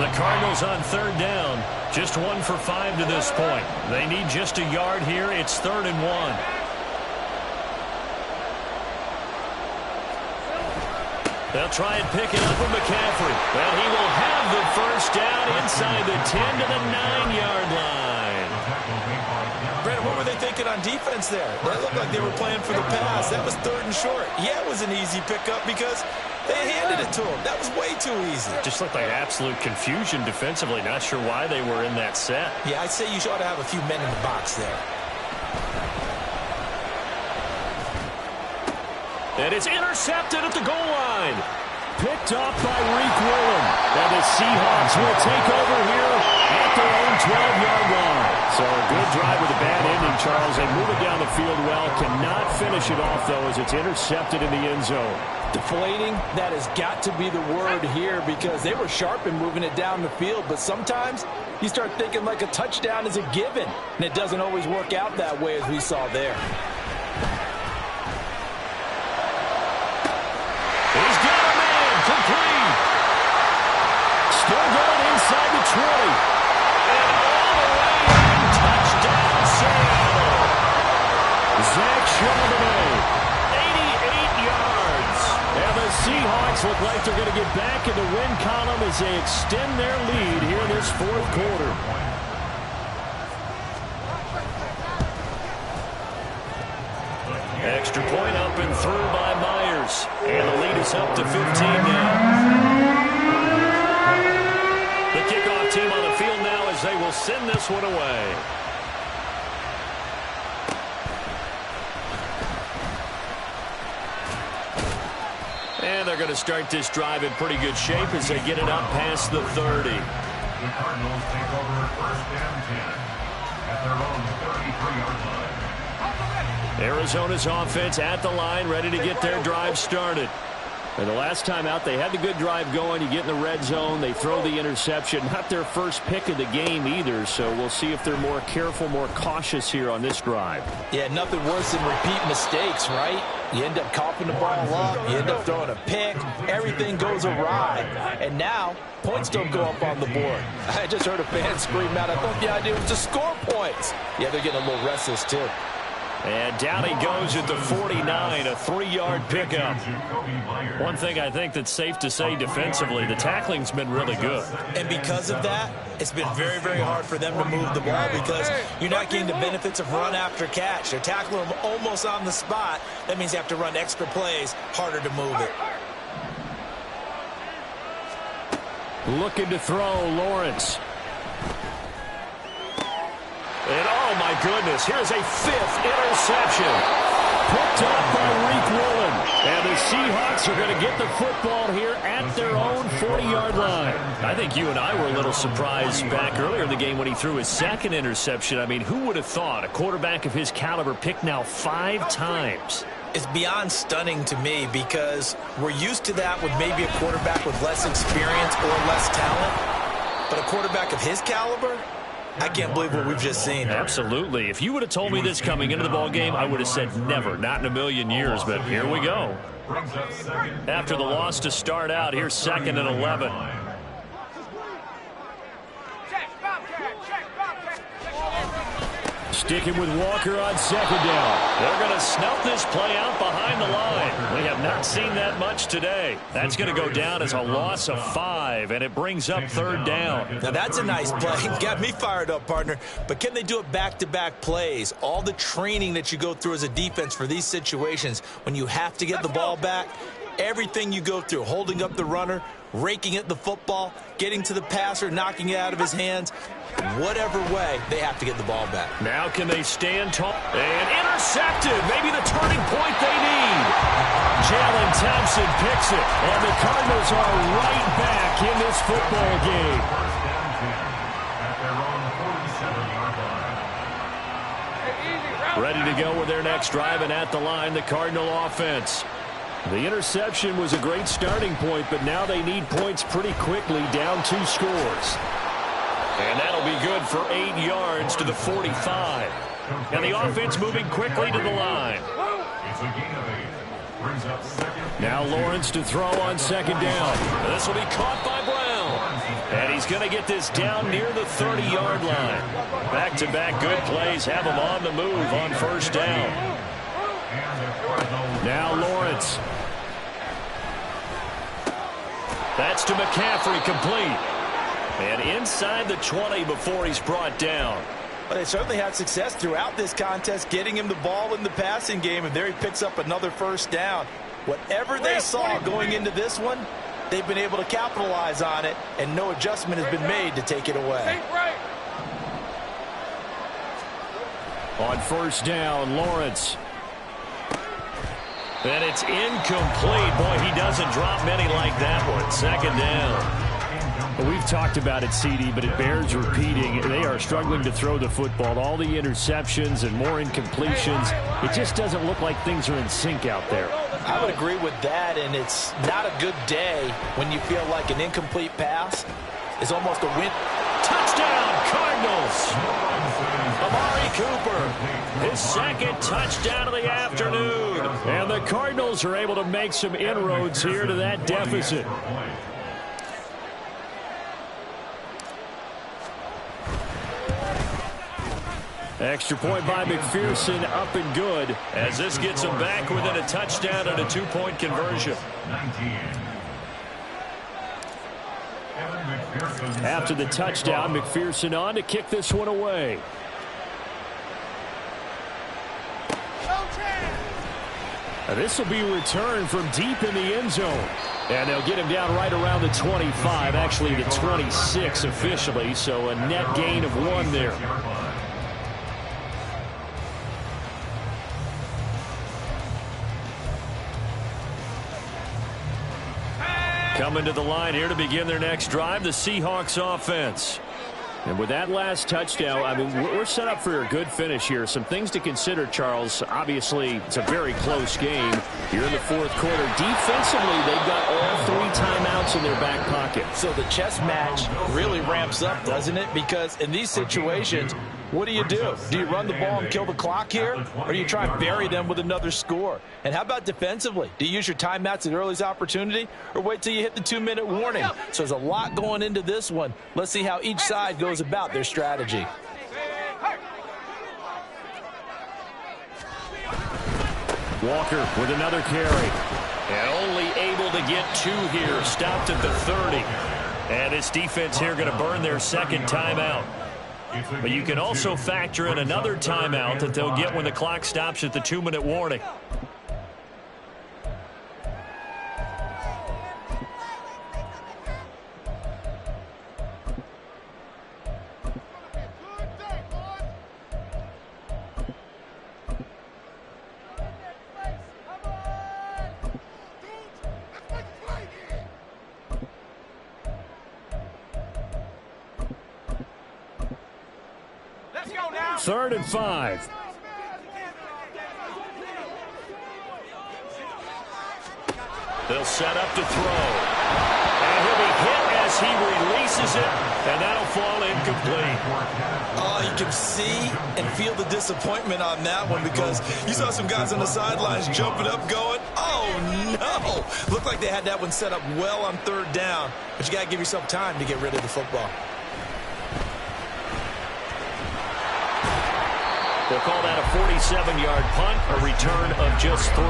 The Cardinals on 3rd down. Just 1 for 5 to this point. They need just a yard here. It's 3rd and 1. They'll try and pick it up with McCaffrey. And he will have the first down inside the 10 to the 9-yard line. Brandon, what were they thinking on defense there? That looked like they were playing for the pass. That was 3rd and short. Yeah, it was an easy pickup because they handed it to him. That was way too easy. Just looked like absolute confusion defensively. Not sure why they were in that set. Yeah, I'd say you ought to have a few men in the box there. And it's intercepted at the goal line. Picked up by Reek Willen. And the Seahawks will take over here at their own 12-yard line. So a good drive with a bad ending, Charles. They move it down the field well. Cannot finish it off, though, as it's intercepted in the end zone. Deflating, that has got to be the word here because they were sharp in moving it down the field. But sometimes you start thinking like a touchdown is a given. And it doesn't always work out that way as we saw there. He's got a man complete. Still going inside the 20. And all the way in. Touchdown, Seattle. Zach Charbonnet, 88 yards. And the Seahawks look like they're going to get back in the win column as they extend their lead here in this 4th quarter. Extra point up and through by Myers. And the lead is up to 15 now. The kickoff team on the field now as they will send this one away. And they're going to start this drive in pretty good shape as they get it up past the 30. The Cardinals take over 1st and 10 at their own 33-yard line. Arizona's offense at the line, ready to get their drive started. And the last time out, they had the good drive going. You get in the red zone, they throw the interception. Not their first pick of the game either, so we'll see if they're more careful, more cautious here on this drive. Yeah, nothing worse than repeat mistakes, right? You end up coughing the ball up, you end up throwing a pick, everything goes awry. And now, points don't go up on the board. I just heard a fan scream out, I thought the idea was to score points. Yeah, they're getting a little restless too. And down he goes at the 49, a 3-yard pickup. One thing I think that's safe to say defensively, the tackling's been really good. And because of that, it's been very, very hard for them to move the ball because you're not getting the benefits of run after catch. They're tackling them almost on the spot. That means you have to run extra plays, harder to move it. Looking to throw, Lawrence. And oh my goodness, here's a 5th interception. Picked up by Reek Woolen. And the Seahawks are going to get the football here at their own 40-yard line. I think you and I were a little surprised back earlier in the game when he threw his 2nd interception. I mean, who would have thought a quarterback of his caliber picked now 5 times? It's beyond stunning to me because we're used to that with maybe a quarterback with less experience or less talent. But a quarterback of his caliber, I can't believe what we've just seen. Absolutely. If you would have told me this coming into the ball game, I would have said never, not in a million years, but here we go. After the loss to start out, here's 2nd and 11. Sticking with Walker on 2nd down. They're going to snuff this play out behind the line. We have not seen that much today. That's going to go down as a loss of 5, and it brings up 3rd down. Now, that's a nice play. Got me fired up, partner. But can they do it back-to-back plays? All the training that you go through as a defense for these situations, when you have to get the ball back, everything you go through, holding up the runner, raking at the football, getting to the passer, knocking it out of his hands, whatever way, they have to get the ball back. Now can they stand tall? And intercepted. Maybe the turning point they need. Jalen Thompson picks it. And the Cardinals are right back in this football game. Ready to go with their next drive, and at the line, the Cardinal offense. The interception was a great starting point, but now they need points pretty quickly, down 2 scores. And that'll be good for 8 yards to the 45. And the offense moving quickly to the line. Now Lawrence to throw on 2nd down. This will be caught by Brown. And he's going to get this down near the 30-yard line. Back-to-back good plays have him on the move on 1st down. Now Lawrence. That's to McCaffrey, complete. And inside the 20 before he's brought down. But they certainly had success throughout this contest, getting him the ball in the passing game, and there he picks up another 1st down. Whatever they saw going into this one, they've been able to capitalize on it, and no adjustment has been made to take it away. On 1st down, Lawrence. And it's incomplete. Boy, he doesn't drop many like that one. 2nd down. Well, we've talked about it, CD, but it bears repeating. They are struggling to throw the football. All the interceptions and more incompletions. It just doesn't look like things are in sync out there. I would agree with that, and it's not a good day when you feel like an incomplete pass is almost a win. Touchdown, Cardinals! Amari Cooper, his 2nd touchdown of the afternoon. And the Cardinals are able to make some inroads here to that deficit. Extra point by McPherson, up and good. As this gets him back within a touchdown and a 2-point conversion. After the touchdown, McPherson on to kick this one away. And this will be returned from deep in the end zone. And they'll get him down right around the 25, actually the 26 officially, so a net gain of 1 there. Coming to the line here to begin their next drive, the Seahawks offense. And with that last touchdown, I mean, we're set up for a good finish here. Some things to consider, Charles. Obviously, it's a very close game here in the fourth quarter. Defensively, they've got all 3 timeouts in their back pocket. So the chess match really ramps up, doesn't it? Because in these situations, what do? Do you run the ball and kill the clock here? Or do you try and bury them with another score? And how about defensively? Do you use your timeouts at earliest opportunity? Or wait till you hit the 2-minute warning? So there's a lot going into this one. Let's see how each side goes about their strategy. Walker with another carry. And only able to get 2 here. Stopped at the 30. And this defense here going to burn their second timeout. But you can also factor in another timeout that they'll get when the clock stops at the 2-minute warning. Third and 5. They'll set up to throw. And he'll be hit as he releases it, and that'll fall incomplete. Oh, you can see and feel the disappointment on that one because you saw some guys on the sidelines jumping up going, oh, no. Looked like they had that one set up well on 3rd down, but you got to give yourself time to get rid of the football. They'll call that a 47-yard punt, a return of just 3.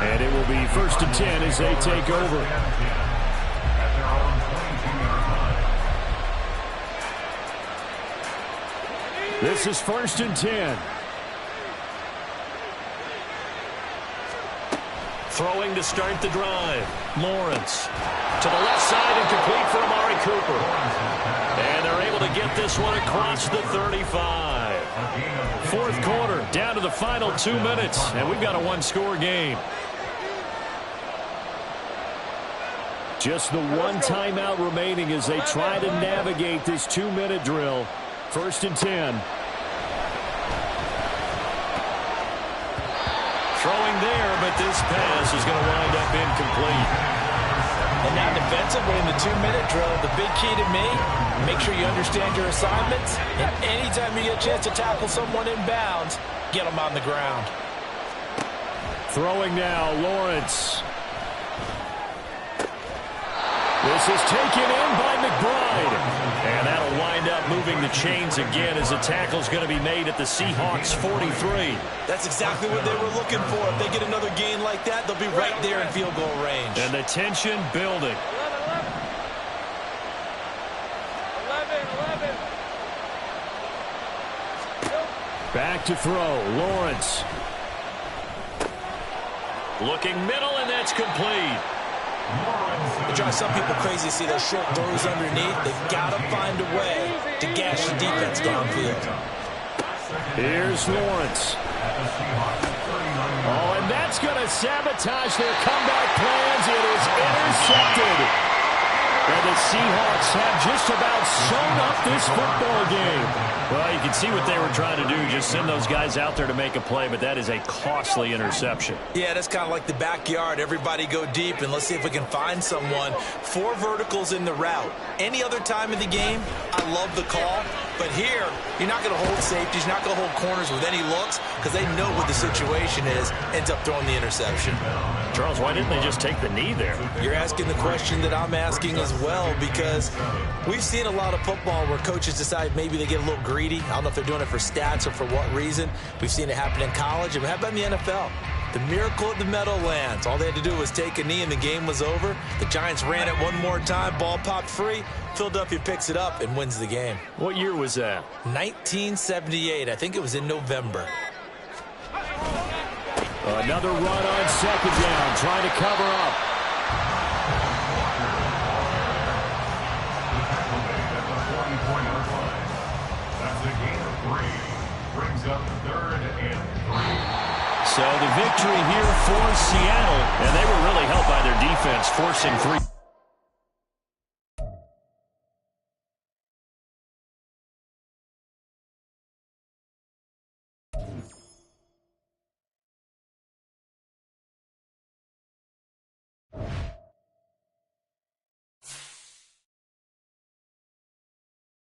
And it will be 1st and 10 as they take over. This is 1st and 10. Throwing to start the drive. Lawrence to the left side and complete for Amari Cooper. And they're able to get this one across the 35. Fourth quarter, down to the final 2 minutes, and we've got a 1-score game. Just the 1 timeout remaining as they try to navigate this 2-minute drill. 1st and 10. Throwing there, but this pass is going to wind up incomplete. And now defensively in the 2-minute drill, the big key to me, make sure you understand your assignments. And anytime you get a chance to tackle someone in bounds, get them on the ground. Throwing now, Lawrence. This is taken in by McBride. And that'll wind up moving the chains again as the tackle's going to be made at the Seahawks 43. That's exactly what they were looking for. If they get another gain like that, they'll be right there in field goal range. And the tension building. 11. Back to throw, Lawrence. Looking middle, and that's complete. It drives some people crazy to see those short throws underneath. They've got to find a way to gash the defense downfield. Here's Lawrence. Oh, and that's going to sabotage their comeback plans. It is intercepted. And the Seahawks have just about sewn up this football game. Well, you can see what they were trying to do, just send those guys out there to make a play, but that is a costly interception. Yeah, that's kind of like the backyard. Everybody go deep, and let's see if we can find someone. 4 verticals in the route. Any other time in the game, I love the call. But here, you're not going to hold safeties, you're not going to hold corners with any looks because they know what the situation is, ends up throwing the interception. Charles, why didn't they just take the knee there? You're asking the question that I'm asking as well because we've seen a lot of football where coaches decide maybe they get a little greedy. I don't know if they're doing it for stats or for what reason. We've seen it happen in college. And how about in the NFL? The miracle at the Meadowlands. All they had to do was take a knee and the game was over. The Giants ran it one more time. Ball popped free. Philadelphia picks it up and wins the game. What year was that? 1978. I think it was in November. Another run on 2nd down, trying to cover up. That's a gain of 3. Brings up 3rd and 3. So the victory here for Seattle, and they were really helped by their defense, forcing 3.